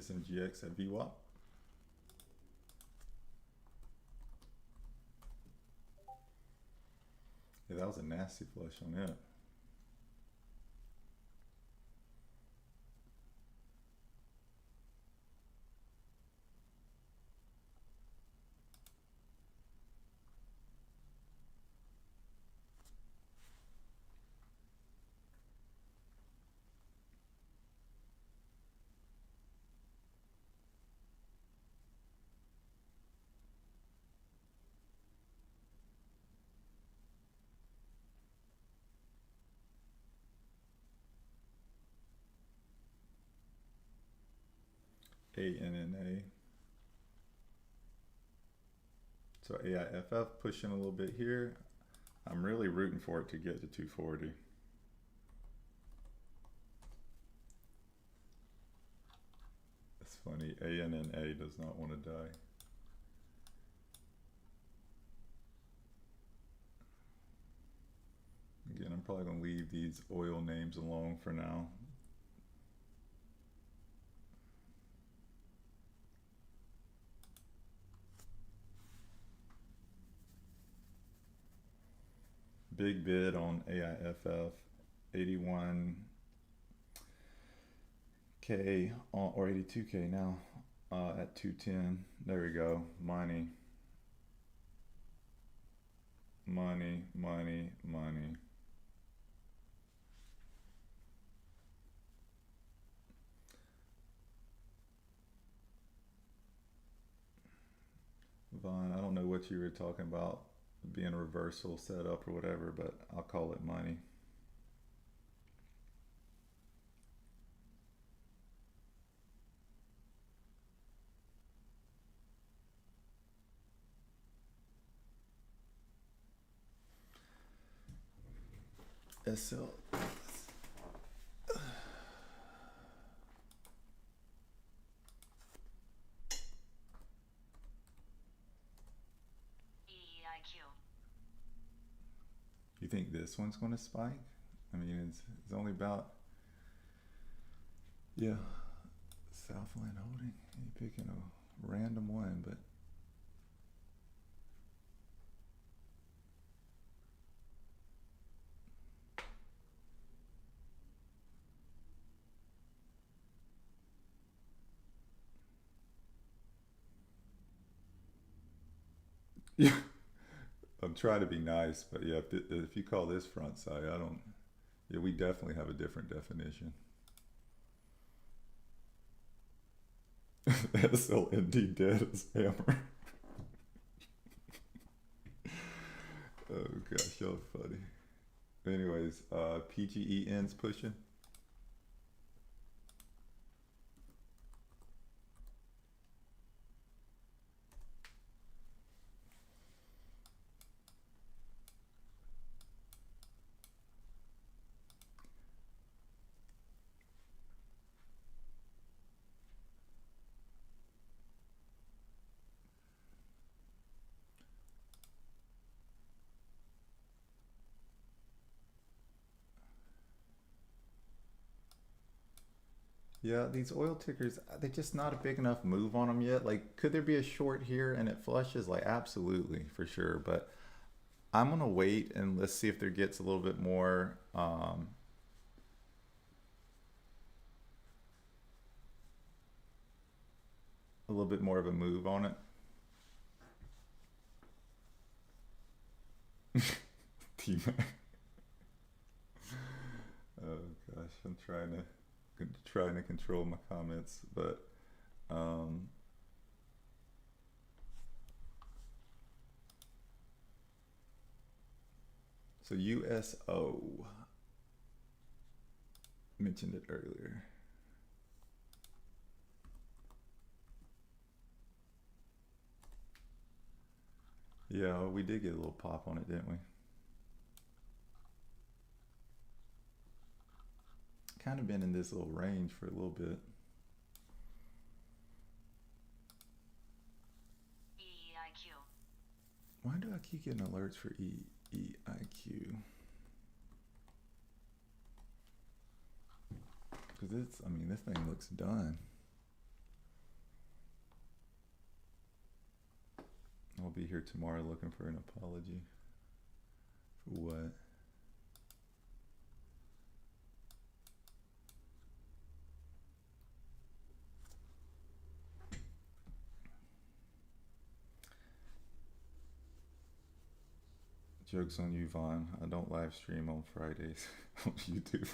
SNGX at VWAP. Yeah, that was a nasty flush on it. ANNA. So AIFF pushing a little bit here. I'm really rooting for it to get to 240. It's funny, ANNA does not want to die. Again, I'm probably going to leave these oil names alone for now. Big bid on AIFF, 81K or 82K now at 210. There we go. Money. Money, money, money. Vaughn, I don't know what you were talking about, being a reversal setup or whatever, but I'll call it money. SL. You think this one's going to spike? I mean, it's only about, yeah, Southland Holding. You're picking a random one, but yeah. I'm trying to be nice, but yeah, if you call this front side, I don't. Yeah, we definitely have a different definition. SLND dead as hammer. Oh gosh, y'all funny. Anyways, PGEN's pushing. Yeah, these oil tickers, they're just not a big enough move on them yet. Like, could there be a short here and it flushes? Like, absolutely, for sure. But I'm gonna wait and let's see if there gets a little bit more, a little bit more of a move on it. T-Mac. Oh gosh, I'm trying to control my comments, but so USO mentioned it earlier. Yeah, we did get a little pop on it, didn't we? Kind of been in this little range for a little bit. EIQ. Why do I keep getting alerts for EIQ? Because it's, I mean, this thing looks done. I'll be here tomorrow looking for an apology. For what? Joke's on you, Vaughn. I don't live stream on Fridays on YouTube.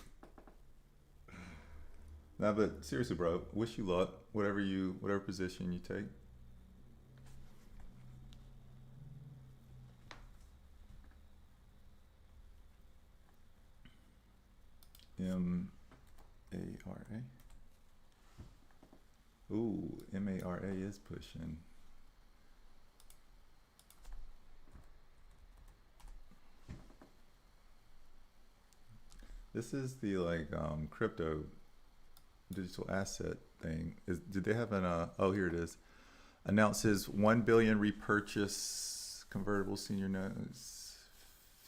Nah, but seriously, bro, wish you luck. Whatever position you take. M-A-R-A. Ooh, M-A-R-A is pushing. This is the like crypto digital asset thing. Did they have an oh, here it is. Announces 1 billion repurchase convertible senior notes,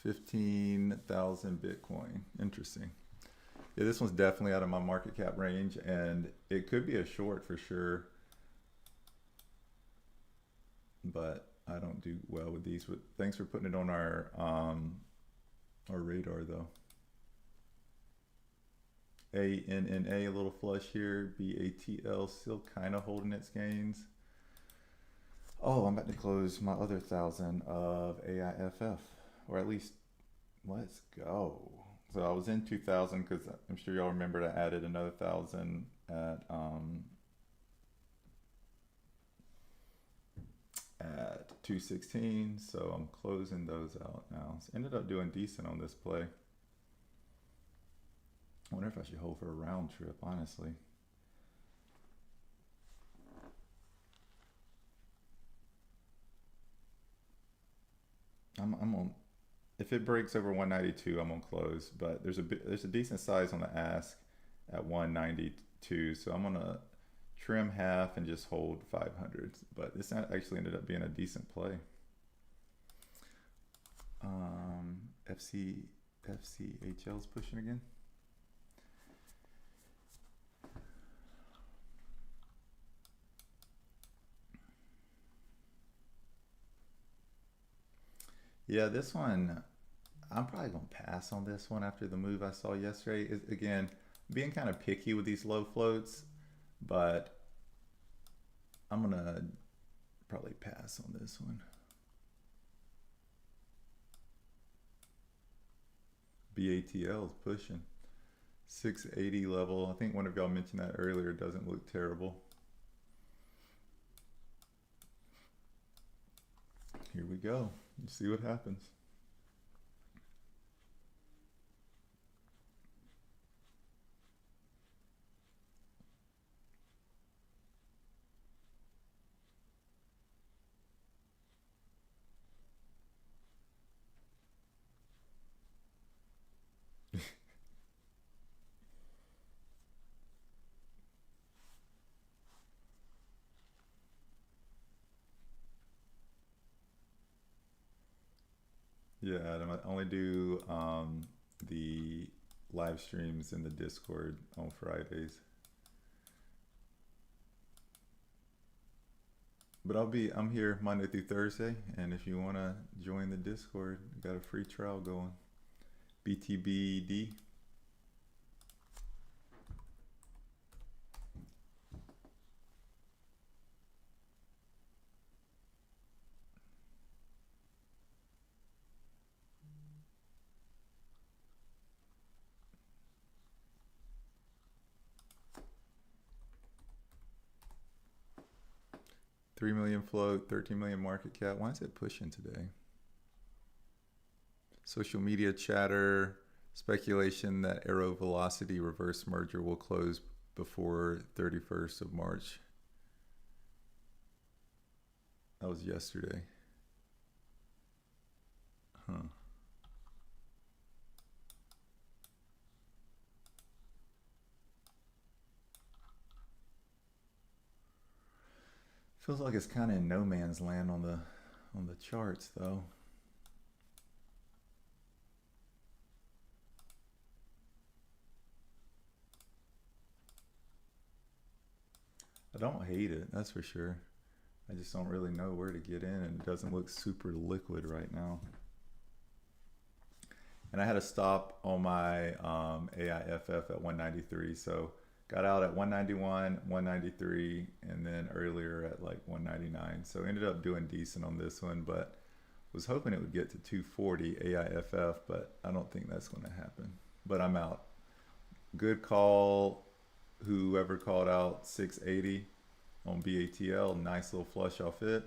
15,000 Bitcoin. Interesting. Yeah, this one's definitely out of my market cap range, and it could be a short for sure. But I don't do well with these. But thanks for putting it on our radar, though. ANNA, a little flush here. BATL still kind of holding its gains. Oh, I'm about to close my other 1,000 of AIFF, or at least let's go. So I was in 2,000 because I'm sure y'all remembered I added another 1,000 at 216. So I'm closing those out now. So ended up doing decent on this play. I wonder if I should hold for a round trip, honestly. I'm on. If it breaks over 192, I'm gonna close. But there's a decent size on the ask at 192, so I'm gonna trim half and just hold 500. But this actually ended up being a decent play. FCHL's pushing again. Yeah, this one, I'm probably going to pass on this one after the move I saw yesterday. Again, being kind of picky with these low floats, but I'm going to probably pass on this one. BATL is pushing. 680 level. I think one of y'all mentioned that earlier. Doesn't look terrible. Here we go. You see what happens. Yeah, Adam, I only do the live streams in the Discord on Fridays. But I'm here Monday through Thursday, and if you want to join the Discord, got a free trial going. BTBD. $3 million float, 13 million market cap. Why is it pushing today? Social media chatter, speculation that Arrow Velocity reverse merger will close before 31st of March. That was yesterday. Huh. Feels like it's kind of in no man's land on the charts, though. I don't hate it, that's for sure. I just don't really know where to get in, and it doesn't look super liquid right now. And I had a stop on my AIFF at 193, so got out at 191, 193, and then earlier at like 199. So ended up doing decent on this one, but was hoping it would get to 240 AIFF, but I don't think that's going to happen. But I'm out. Good call, whoever called out 680 on BATL. Nice little flush off it.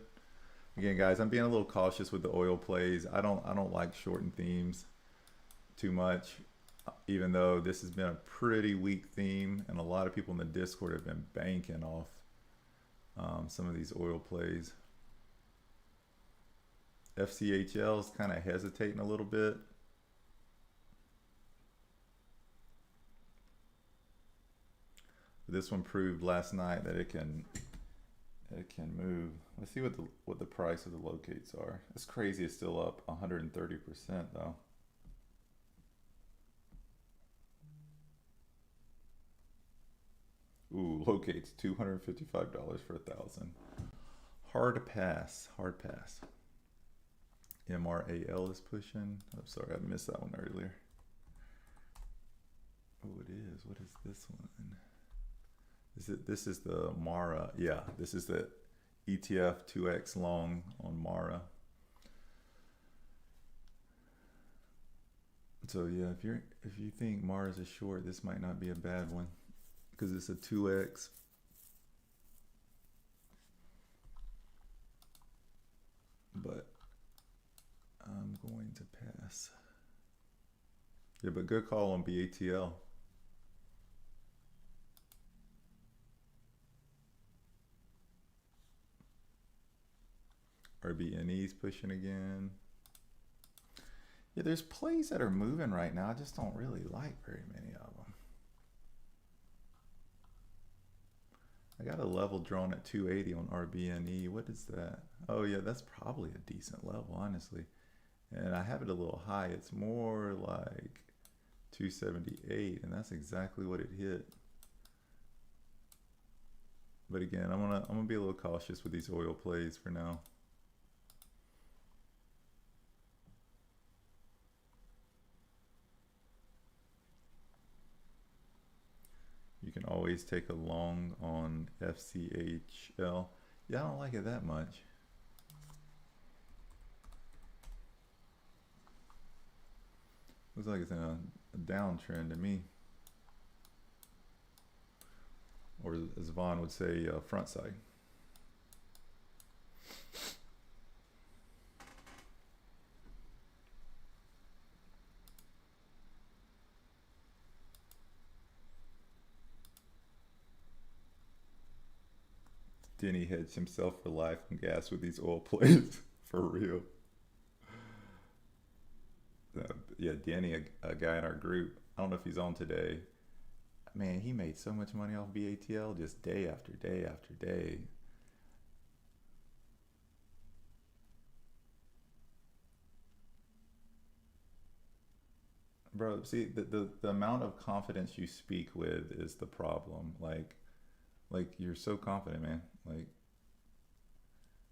Again, guys, I'm being a little cautious with the oil plays. I don't like shorting themes too much, even though this has been a pretty weak theme, and a lot of people in the Discord have been banking off some of these oil plays. FCHL is kind of hesitating a little bit. This one proved last night that it can move. Let's see what the price of the locates are. It's crazy. It's still up 130% though. Ooh, locates $255 for 1,000. Hard to pass. Hard pass. MRAL is pushing. I'm sorry, I missed that one earlier. Oh, it is. What is this one? This is the Mara. Yeah, this is the ETF 2X long on Mara. So yeah, if you think Mara's a short, this might not be a bad one, because it's a 2X. But I'm going to pass. Yeah, but good call on BATL. RBNE's pushing again. Yeah, there's plays that are moving right now. I just don't really like very many of them. I got a level drawn at 280 on RBNE. What is that? Oh yeah, that's probably a decent level, honestly. And I have it a little high. It's more like 278, and that's exactly what it hit. But again, I'm gonna be a little cautious with these oil plays for now. You can always take a long on FCHL. Yeah, I don't like it that much. Looks like it's in a downtrend to me. Or as Vaughn would say, front side. Denny hedged himself for life on gas with these oil plays. For real. Yeah, Denny, a guy in our group, I don't know if he's on today. Man, he made so much money off BATL just day after day after day. Bro, see, the amount of confidence you speak with is the problem. Like you're so confident, man. Like,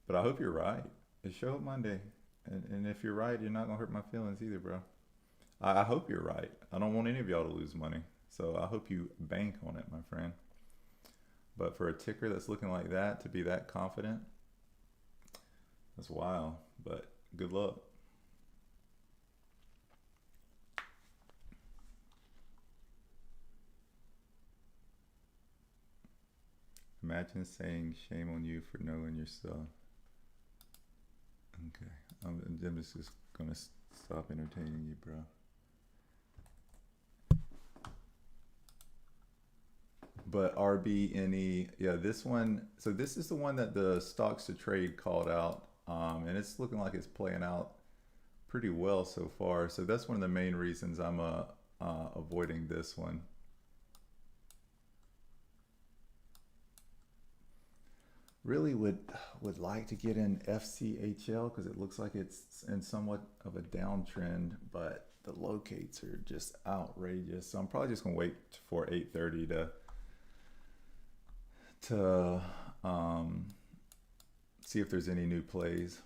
but I hope you're right. It show up Monday. And if you're right, you're not gonna hurt my feelings either, bro. I hope you're right. I don't want any of y'all to lose money. So I hope you bank on it, my friend. But for a ticker that's looking like that, to be that confident, that's wild. But good luck. Imagine saying shame on you for knowing your stuff. Okay, I'm just gonna stop entertaining you, bro. But RBNE, yeah, this one. So this is the one that the stocks to trade called out, and it's looking like it's playing out pretty well so far. So that's one of the main reasons I'm avoiding this one. Really would like to get in FCHL because it looks like it's in somewhat of a downtrend, but the locates are just outrageous. So I'm probably just gonna wait for 8:30 to See if there's any new plays.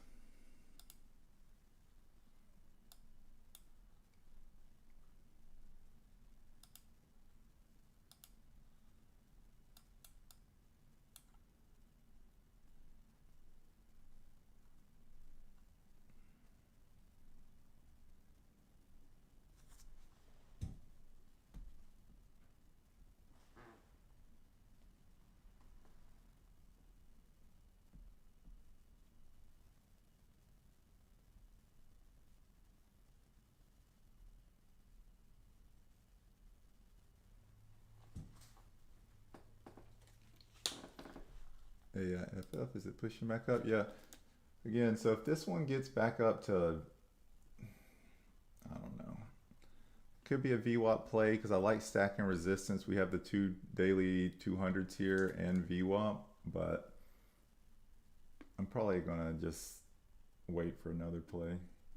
AIFF, is it pushing back up? Yeah. Again, so if this one gets back up to, I don't know, could be a VWAP play because I like stacking resistance. We have the two daily 200s here and VWAP, but I'm probably gonna just wait for another play.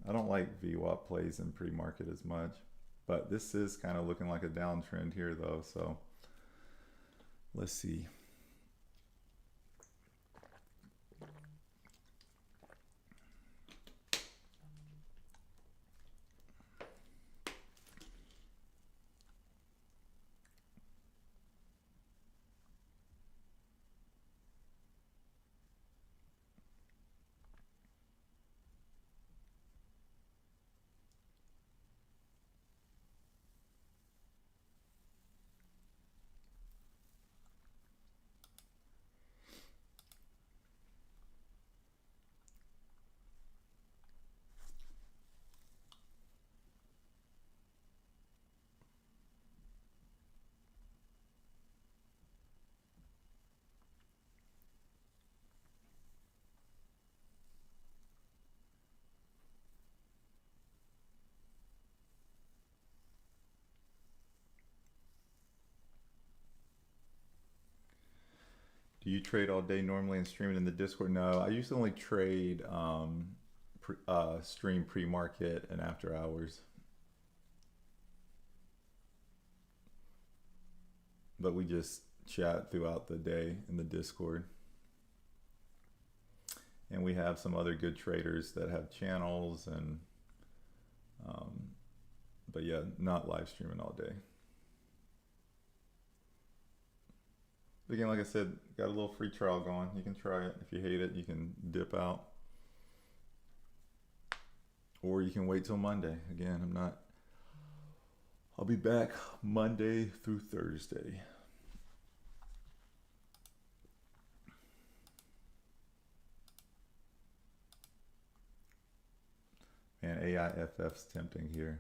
I don't like VWAP plays in pre-market as much, but this is kind of looking like a downtrend here though, so let's see. Do you trade all day normally and stream it in the Discord? No, I usually only trade stream pre-market and after hours. But we just chat throughout the day in the Discord. And we have some other good traders that have channels and but yeah, not live streaming all day. Again, like I said, got a little free trial going. You can try it. If you hate it, you can dip out. Or you can wait till Monday. Again, I'll be back Monday through Thursday. And AIFF's tempting here.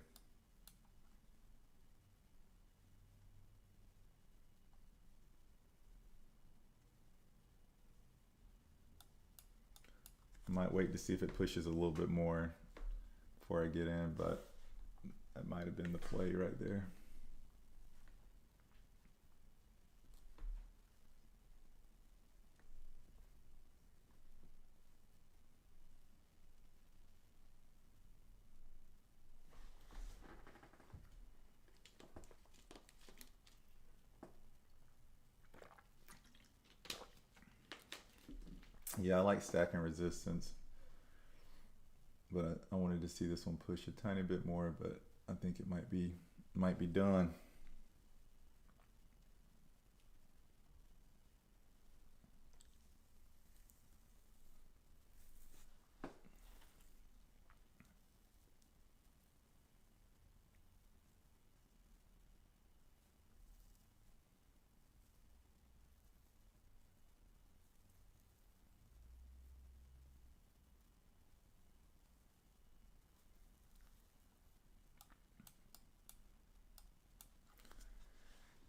I might wait to see if it pushes a little bit more before I get in, but that might have been the play right there. Yeah, I like stacking resistance, but I wanted to see this one push a tiny bit more, but I think it might be done.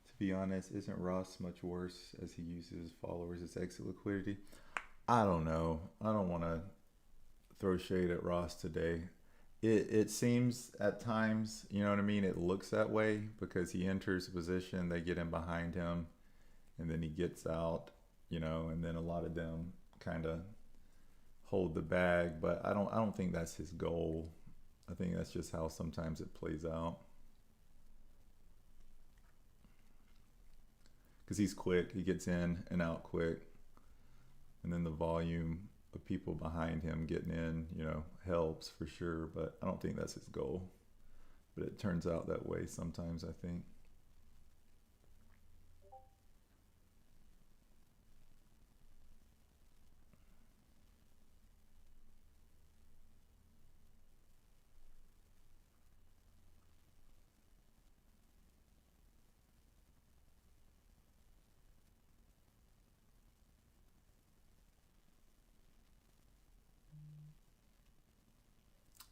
To be honest, isn't Ross much worse as he uses followers as exit liquidity? I don't know. I don't want to throw shade at Ross today. It seems at times, you know what I mean? It looks that way because he enters a position, they get in behind him, and then he gets out, you know, and then a lot of them kind of hold the bag, but I don't think that's his goal. I think that's just how sometimes it plays out. Because he's quick, he gets in and out quick, and then the volume of people behind him getting in, you know, helps for sure, but I don't think that's his goal. But it turns out that way sometimes, I think.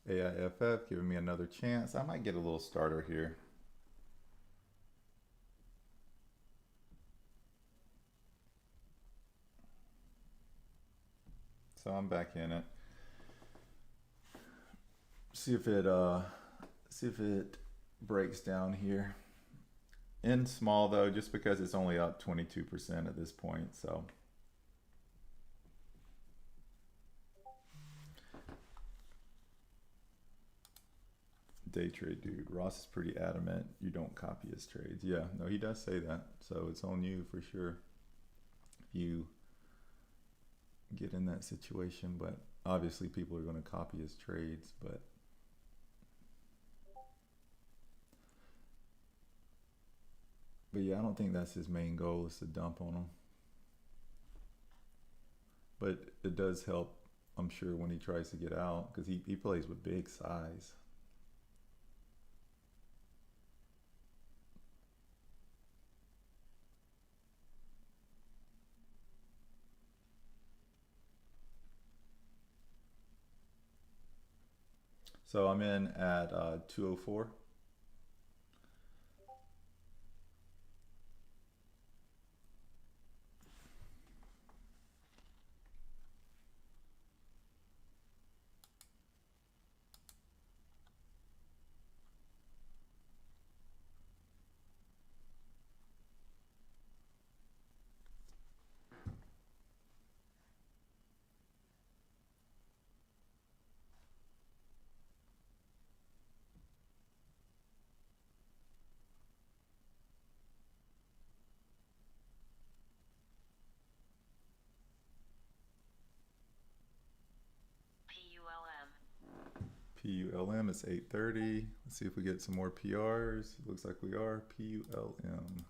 AIFF giving me another chance. I might get a little starter here. So I'm back in it. See if it breaks down here. In small though, just because it's only up 22% at this point, so. Day trade dude. Ross is pretty adamant you don't copy his trades. Yeah, no, he does say that. So it's on you for sure if you get in that situation. But obviously people are going to copy his trades. But yeah, I don't think that's his main goal, is to dump on him. But it does help, I'm sure, when he tries to get out, because he plays with big size. So I'm in at 204. PULM is 830. Let's see if we get some more PRs. Looks like we are. PULM.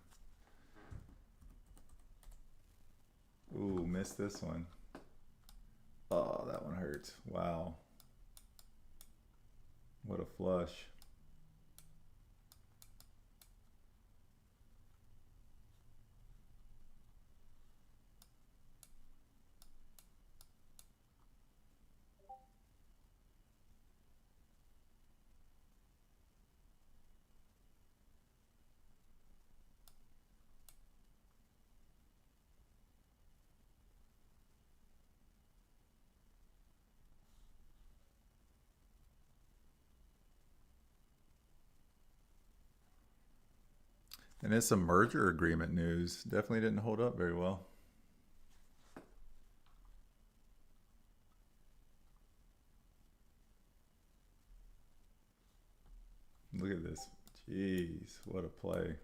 Ooh, missed this one. Oh, that one hurts. Wow. What a flush. And it's some merger agreement news. Definitely didn't hold up very well. Look at this. Jeez, what a play.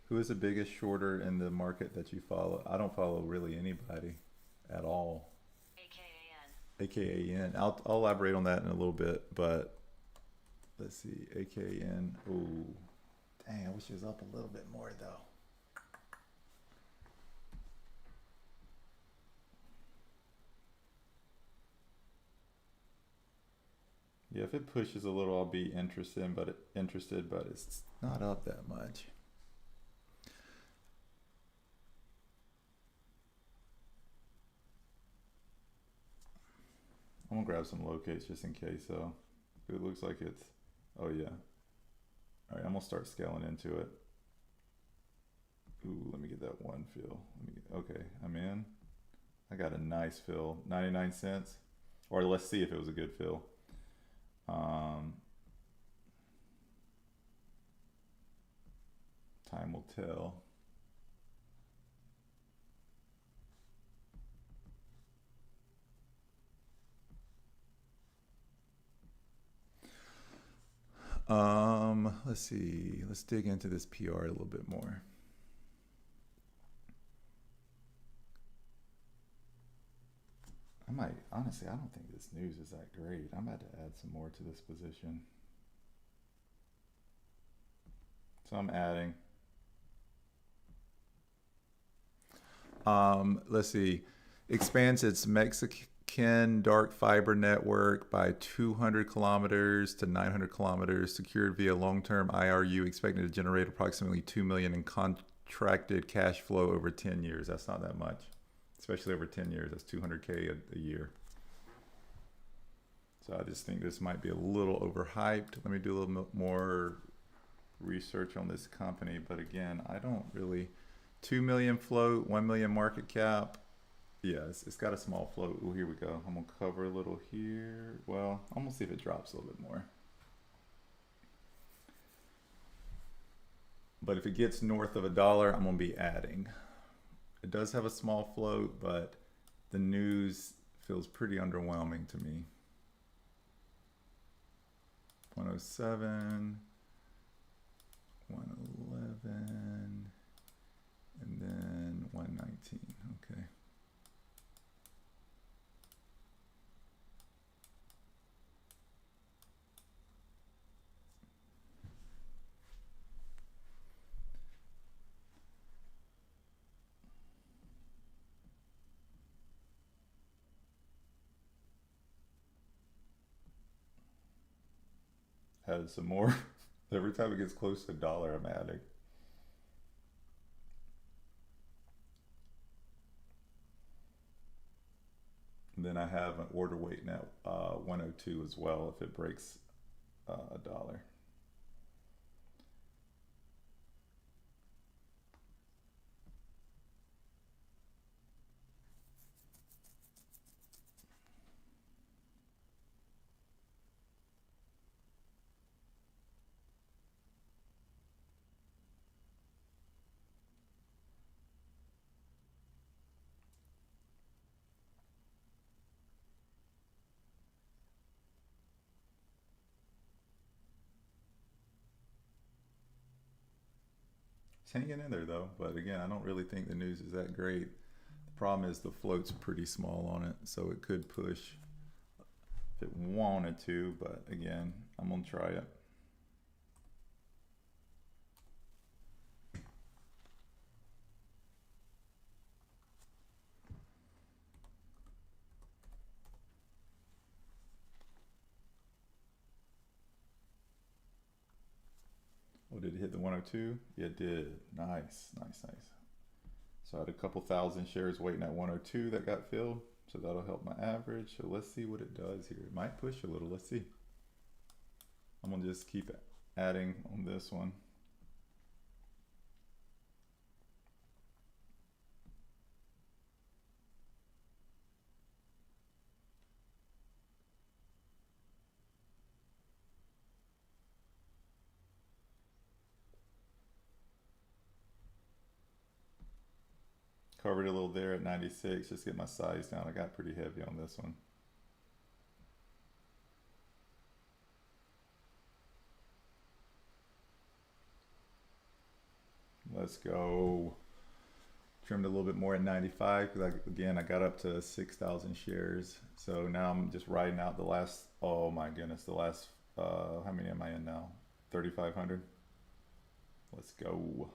Who is the biggest shorter in the market that you follow? I don't follow really anybody at all. AKAN. I'll elaborate on that in a little bit, but let's see. AKN. Ooh, dang! I wish it was up a little bit more though. Yeah, if it pushes a little, I'll be interested, but it's not up that much. I'm gonna grab some locates just in case. So it looks like it's. Oh yeah. All right, I'm gonna start scaling into it. Ooh, let me get that one fill. Okay, I'm in. I got a nice fill, 99 cents. Or let's see if it was a good fill. Time will tell. Let's see. Let's dig into this PR a little bit more. Honestly, I don't think this news is that great. I'm about to add some more to this position. So I'm adding. Let's see. Expands its Mexican dark fiber network by 200 kilometers to 900 kilometers, secured via long-term IRU, expected to generate approximately $2 million in contracted cash flow over 10 years. That's not that much, especially over 10 years. That's 200K a year. So I just think this might be a little overhyped. Let me do a little bit more research on this company. But again, I don't really, 2 million float, 1 million market cap. Yeah, it's got a small float. Oh, here we go. I'm gonna cover a little here. Well, I'm gonna see if it drops a little bit more. But if it gets north of $1, I'm gonna be adding. It does have a small float, but the news feels pretty underwhelming to me. 107, 111, and then 119. Okay. Added some more. Every time it gets close to $1, I'm adding. And then I have an order weight now, 102 as well if it breaks $1. It's hanging in there though, but again, I don't really think the news is that great. The problem is the float's pretty small on it, so it could push if it wanted to, but again, I'm gonna try it. Oh, did it hit the 102? Yeah, it did. Nice, nice, nice. So I had a couple thousand shares waiting at 102 that got filled. So that'll help my average. So let's see what it does here. It might push a little. Let's see. I'm gonna just keep adding on this one. Covered a little there at 96. Just get my size down. I got pretty heavy on this one. Let's go. Trimmed a little bit more at 95 because again I got up to 6,000 shares. So now I'm just riding out the last, oh my goodness, the last how many am I in now? 3,500. Let's go.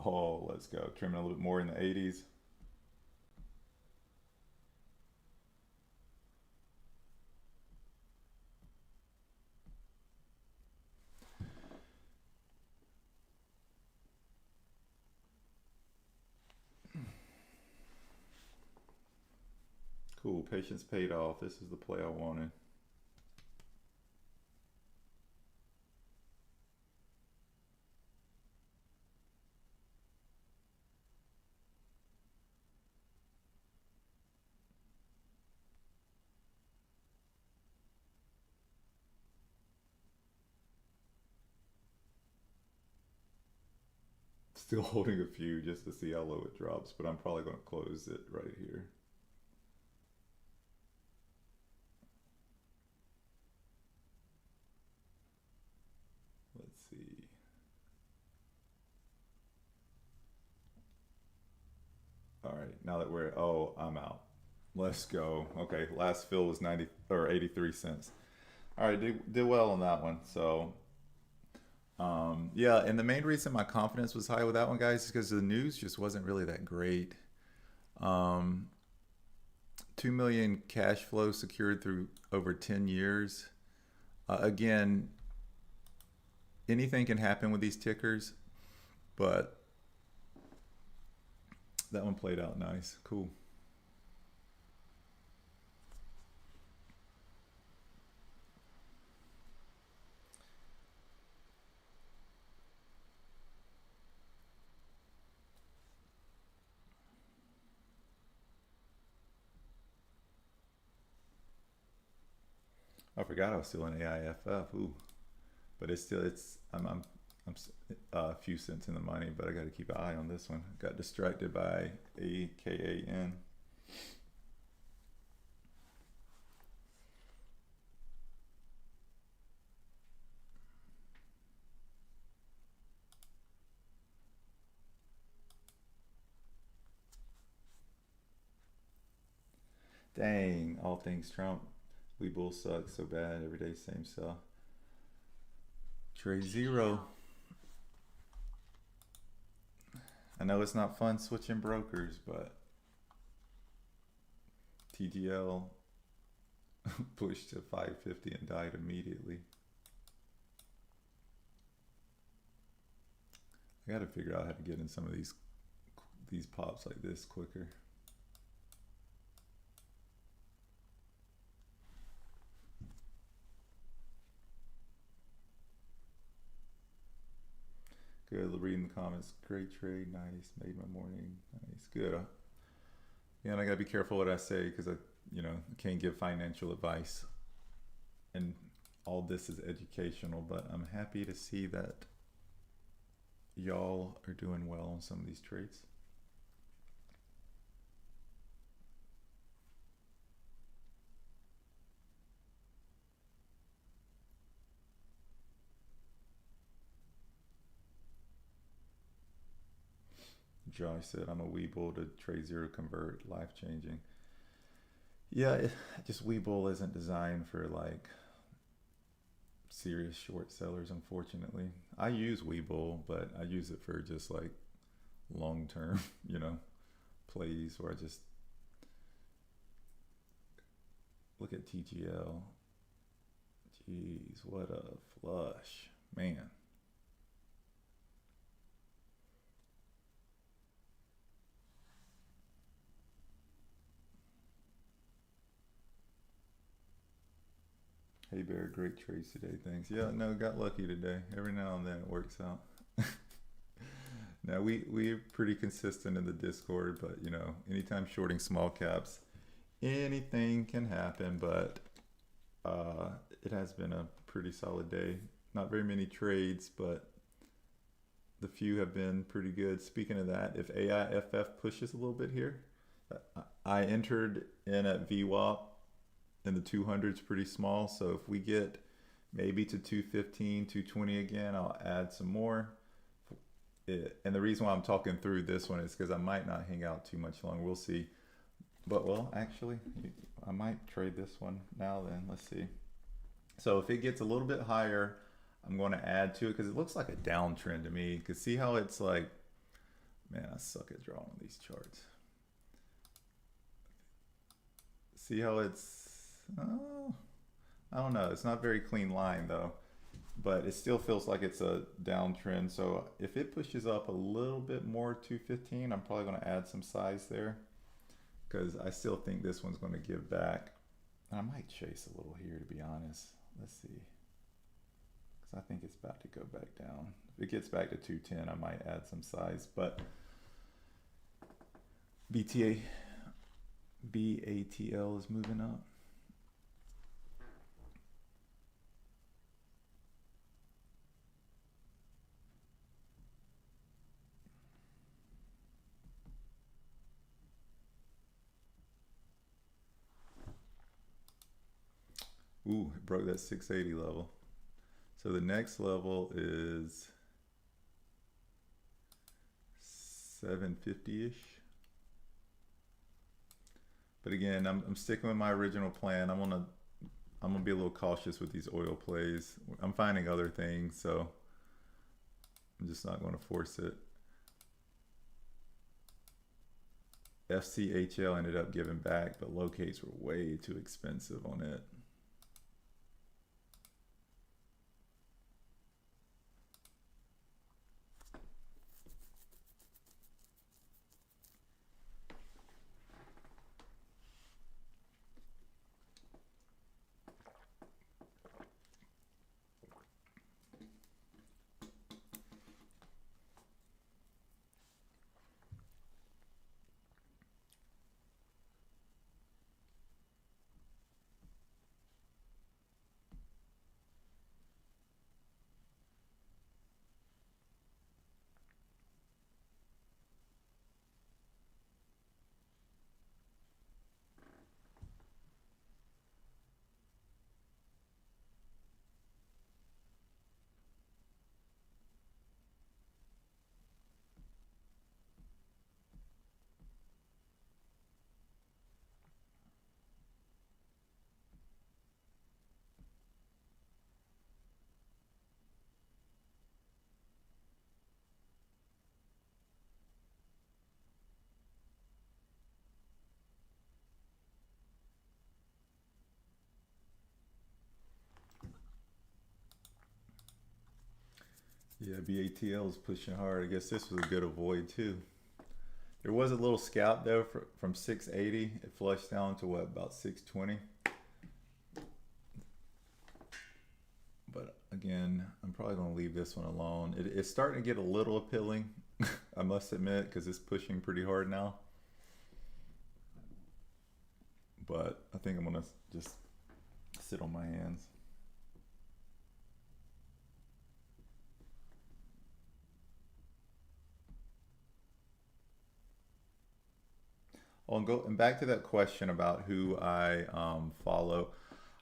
Oh, let's go. Trimming a little bit more in the 80s. Cool, patience paid off. This is the play I wanted. Still holding a few just to see how low it drops, but I'm probably going to close it right here. Let's see. All right, now that we're, oh, I'm out. Let's go. Okay, last fill was 90 or 83 cents. All right, did well on that one. So, yeah, and the main reason my confidence was high with that one, guys, is because the news just wasn't really that great. 2 million cash flow secured through over 10 years. Again, anything can happen with these tickers, but that one played out nice. Cool. I forgot I was still in AIFF. Ooh, but I'm a few cents in the money, but I got to keep an eye on this one. Got distracted by AKAN. Dang, all things Trump. We bull suck so bad. Every day same sell. TradeZero. I know it's not fun switching brokers, but TGL pushed to 550 and died immediately. I got to figure out how to get in some of these pops like this quicker. Good, reading the comments. Great trade, nice. Made my morning, nice. Good. Yeah, and I gotta be careful what I say because I can't give financial advice, and all this is educational. But I'm happy to see that y'all are doing well on some of these trades. Josh said, I'm a Weeble to TradeZero convert, life changing. Yeah, just Weeble isn't designed for like serious short sellers, unfortunately. I use Weeble, but I use it for just like long term, plays where I just look at TGL. Jeez, what a flush, man. Hey Bear, great trades today, thanks. Yeah, no, got lucky today. Every now and then it works out. Now we're pretty consistent in the Discord, but anytime shorting small caps, anything can happen, but it has been a pretty solid day. Not very many trades, but the few have been pretty good. Speaking of that, if AIFF pushes a little bit here, I entered in at VWAP and the 200's pretty small, so if we get maybe to 215, 220 again, I'll add some more. And the reason why I'm talking through this one is because I might not hang out too much longer. We'll see. But well, actually, I might trade this one now then. Let's see. So if it gets a little bit higher, I'm going to add to it because it looks like a downtrend to me. Because see how it's like, man, I suck at drawing these charts. See how it's, I don't know. It's not very clean line though, but it still feels like it's a downtrend. So if it pushes up a little bit more, 215, I'm probably going to add some size there because I still think this one's going to give back. And I might chase a little here, to be honest. Let's see, because I think it's about to go back down. If it gets back to 210, I might add some size, but BATL is moving up. Ooh, it broke that 680 level. So the next level is 750-ish. But again, I'm sticking with my original plan. I'm gonna be a little cautious with these oil plays. I'm finding other things, so I'm just not going to force it. FCHL ended up giving back, but locates were way too expensive on it. Yeah, BATL is pushing hard. I guess this was a good avoid too. There was a little scalp though from 680. It flushed down to what, about 620. But again, I'm probably going to leave this one alone. It's starting to get a little appealing, I must admit, because it's pushing pretty hard now. But I think I'm going to just sit on my hands. Oh, and back to that question about who I follow.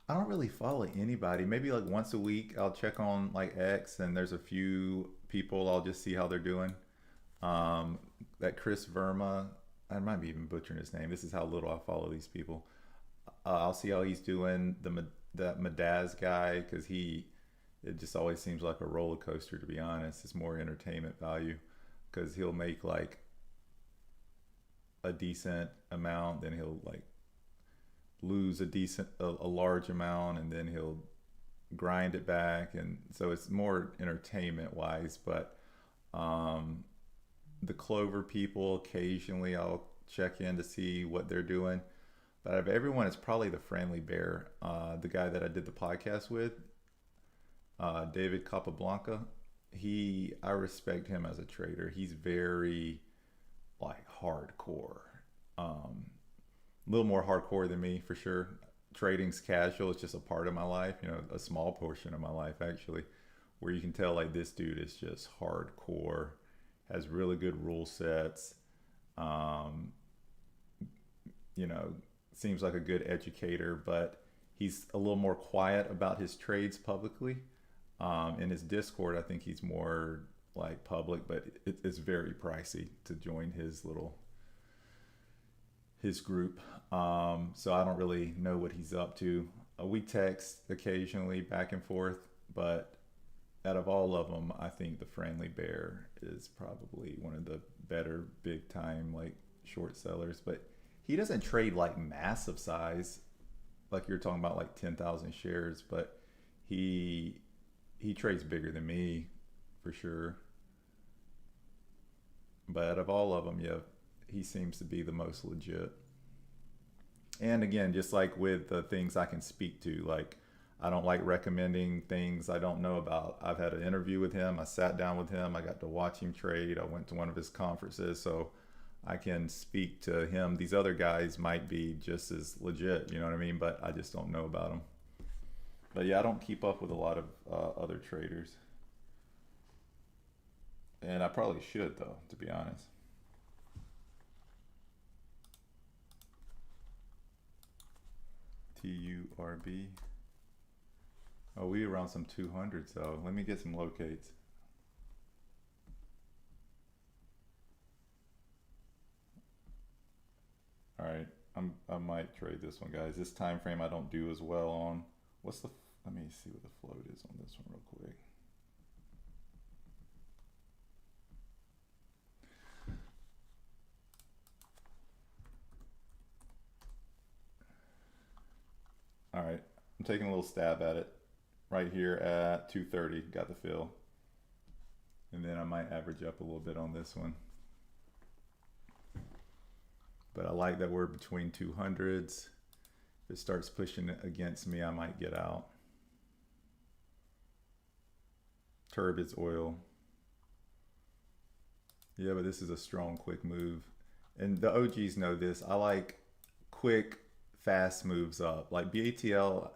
I don't really follow anybody. Maybe like once a week I'll check on like X, and there's a few people I'll just see how they're doing. That Chris Verma, I might be even butchering his name. This is how little I follow these people. I'll see how he's doing. That Madaz guy, because it just always seems like a roller coaster, to be honest. It's more entertainment value, because he'll make like a decent amount, then he'll like lose a large amount, and then he'll grind it back, and so it's more entertainment wise. But the Clover people, occasionally I'll check in to see what they're doing. But out of everyone, it's probably the Friendly Bear, the guy that I did the podcast with, David Capablanca. I respect him as a trader. He's very like hardcore, a little more hardcore than me for sure. Trading's casual. It's just a part of my life, a small portion of my life actually, where you can tell like this dude is just hardcore, has really good rule sets, you know, seems like a good educator, but he's a little more quiet about his trades publicly. In his Discord, I think he's more like public, but it's very pricey to join his group. So I don't really know what he's up to. We text occasionally back and forth, but out of all of them, I think the Friendly Bear is probably one of the better big time like short sellers. But he doesn't trade like massive size, like you're talking about like 10,000 shares, but he trades bigger than me for sure. But out of all of them, yeah, he seems to be the most legit. And again, just like with the things I can speak to, like I don't like recommending things I don't know about. I've had an interview with him. I sat down with him. I got to watch him trade. I went to one of his conferences, so I can speak to him. These other guys might be just as legit, you know what I mean? But I just don't know about them. But yeah, I don't keep up with a lot of other traders. And I probably should, though, to be honest. TURB. Oh, we around some 200, so let me get some locates. All right, I might trade this one, guys. This time frame I don't do as well on. What's the? Let me see what the float is on this one real quick. All right, I'm taking a little stab at it right here at 230. Got the fill, and then I might average up a little bit on this one. But I like that we're between 200s. If it starts pushing against me, I might get out. Turbid's oil. Yeah, but this is a strong, quick move. And the OGs know this. I like quick, fast moves up. Like BATL,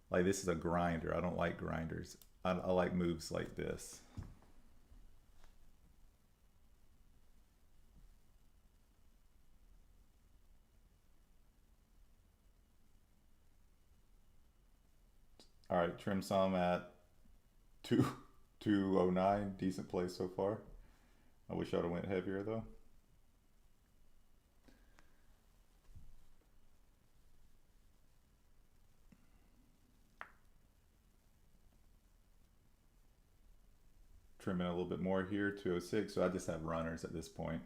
like this is a grinder. I don't like grinders. I like moves like this. All right, trim some at 209. Decent play so far. I wish I would have went heavier though. Trim in a little bit more here, 206. So I just have runners at this point.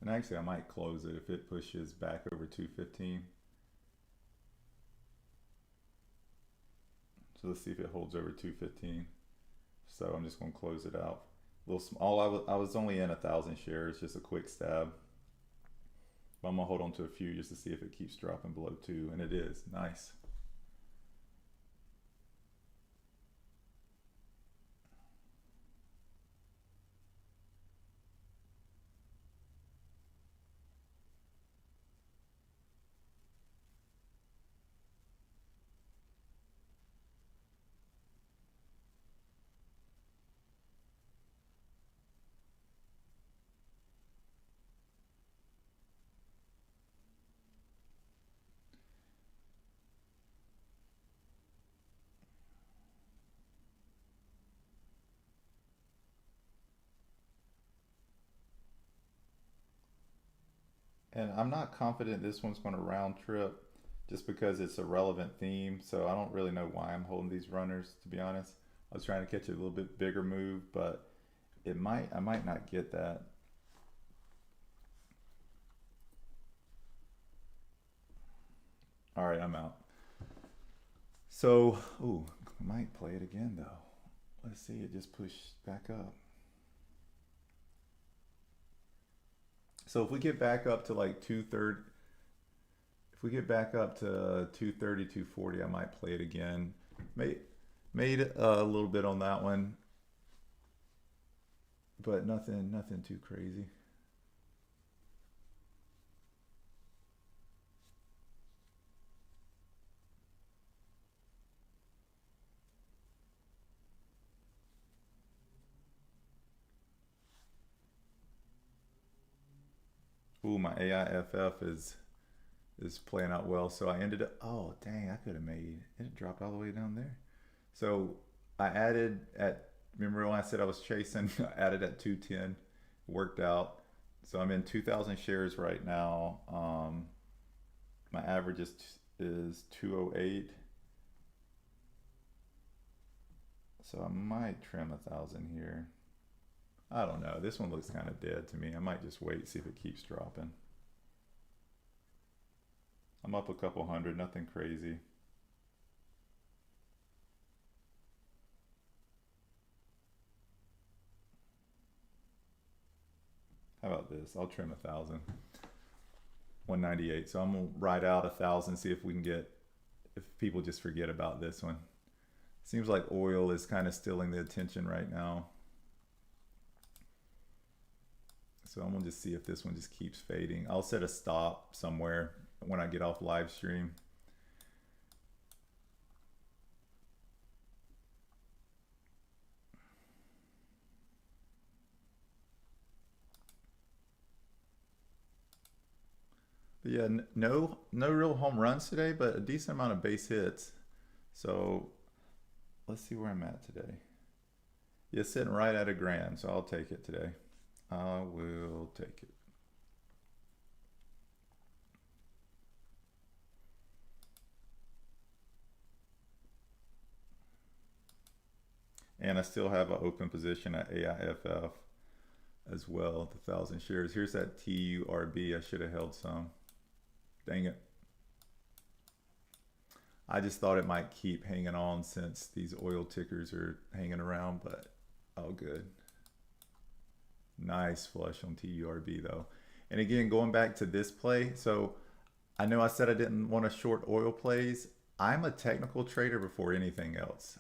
And actually I might close it if it pushes back over 215. So let's see if it holds over 215. So I'm just going to close it out. A little small. I was only in 1,000 shares, just a quick stab. But I'm gonna hold on to a few just to see if it keeps dropping below 2, and it is. Nice. And I'm not confident this one's going to round trip just because it's a relevant theme. So I don't really know why I'm holding these runners, to be honest. I was trying to catch a little bit bigger move, but I might not get that. All right, I'm out. So, ooh, I might play it again though. Let's see, it just pushed back up. So if we get back up to like 230, if we get back up to 230, 240, I might play it again. Made a little bit on that one, but nothing too crazy. Ooh, my AIFF is playing out well. So I ended up, oh dang, I could have made it dropped all the way down there. So I added at, remember when I said I was chasing, I added at 210, worked out. So I'm in 2,000 shares right now. My average is 208. So I might trim 1,000 here. I don't know. This one looks kind of dead to me. I might just wait, see if it keeps dropping. I'm up a couple hundred, nothing crazy. How about this? I'll trim 1,000. 198. So I'm gonna ride out 1,000, see if we can get, if people just forget about this one. Seems like oil is kind of stealing the attention right now. So I'm gonna just see if this one just keeps fading. I'll set a stop somewhere when I get off live stream. But yeah, no real home runs today, but a decent amount of base hits. So let's see where I'm at today. Yeah, sitting right at a grand, so I'll take it today. I will take it. And I still have an open position at AIFF as well, the 1,000 shares. Here's that TURB. I should have held some. Dang it. I just thought it might keep hanging on since these oil tickers are hanging around, but oh, good. Nice flush on TURB though. And again, going back to this play, so I know I said I didn't want to short oil plays. I'm a technical trader before anything else.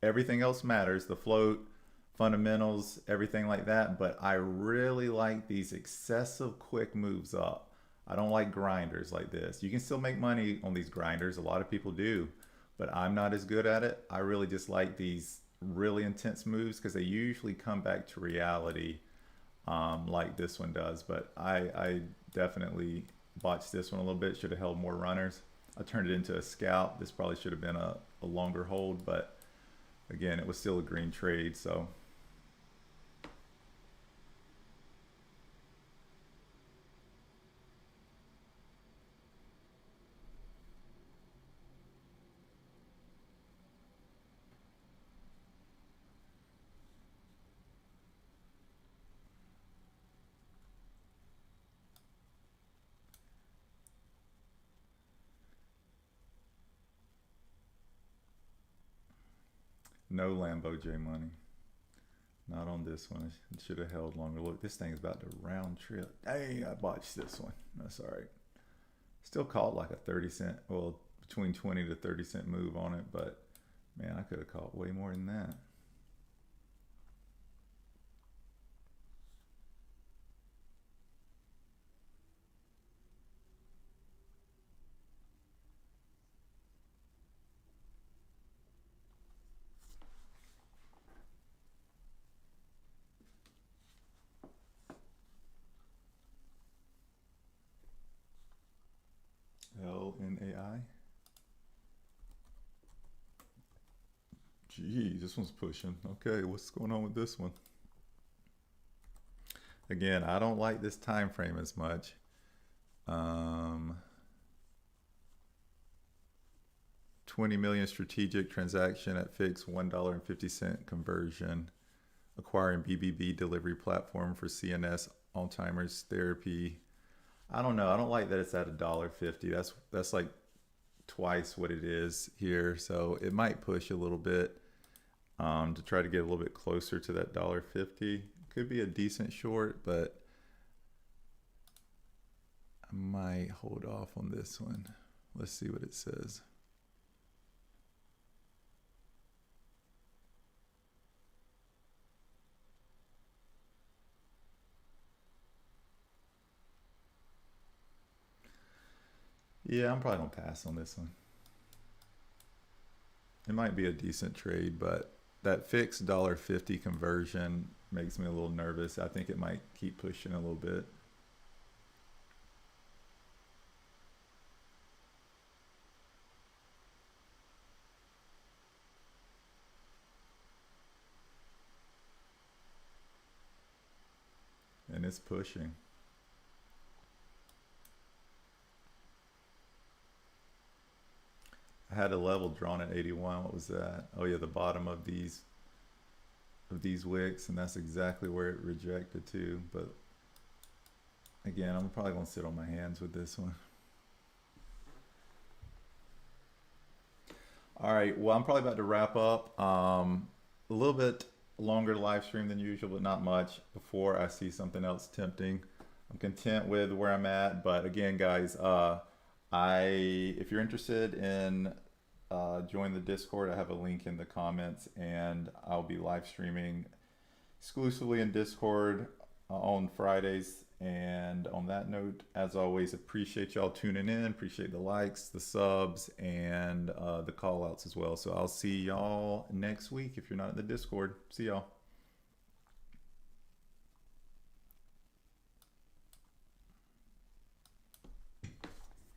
Everything else matters, the float, fundamentals, everything like that, but I really like these excessive quick moves up. I don't like grinders like this. You can still make money on these grinders, a lot of people do, but I'm not as good at it. I really just like these really intense moves because they usually come back to reality, like this one does. But I definitely botched this one a little bit, should have held more runners. I turned it into a scalp. This probably should have been a longer hold, but again, it was still a green trade, so. No Lambo J money. Not on this one. It should have held longer. Look, this thing's about to round trip. Dang, I botched this one. That's all right. Still caught like a 30 cent, well, between 20 to 30 cent move on it, but man, I could have caught way more than that. LNAI. Geez, this one's pushing. Okay, what's going on with this one? Again, I don't like this time frame as much. 20 million strategic transaction at fixed $1.50 conversion, acquiring BBB delivery platform for CNS Alzheimer's therapy. I don't know. I don't like that it's at $1.50. That's like twice what it is here, so it might push a little bit to try to get a little bit closer to that $1.50. Could be a decent short, but I might hold off on this one. Let's see what it says. Yeah, I'm probably gonna pass on this one. It might be a decent trade, but that fixed $1.50 conversion makes me a little nervous. I think it might keep pushing a little bit. And it's pushing. I had a level drawn at 81. What was that? Oh yeah, the bottom of these wicks, and that's exactly where it rejected to. But again, I'm probably gonna sit on my hands with this one. All right, well, I'm probably about to wrap up. A little bit longer live stream than usual, but not much before I see something else tempting. I'm content with where I'm at, but again, guys, if you're interested in join the Discord, I have a link in the comments, and I'll be live streaming exclusively in Discord on Fridays. And on that note, as always, appreciate y'all tuning in. Appreciate the likes, the subs, and the call outs as well. So I'll see y'all next week if you're not in the Discord. See y'all.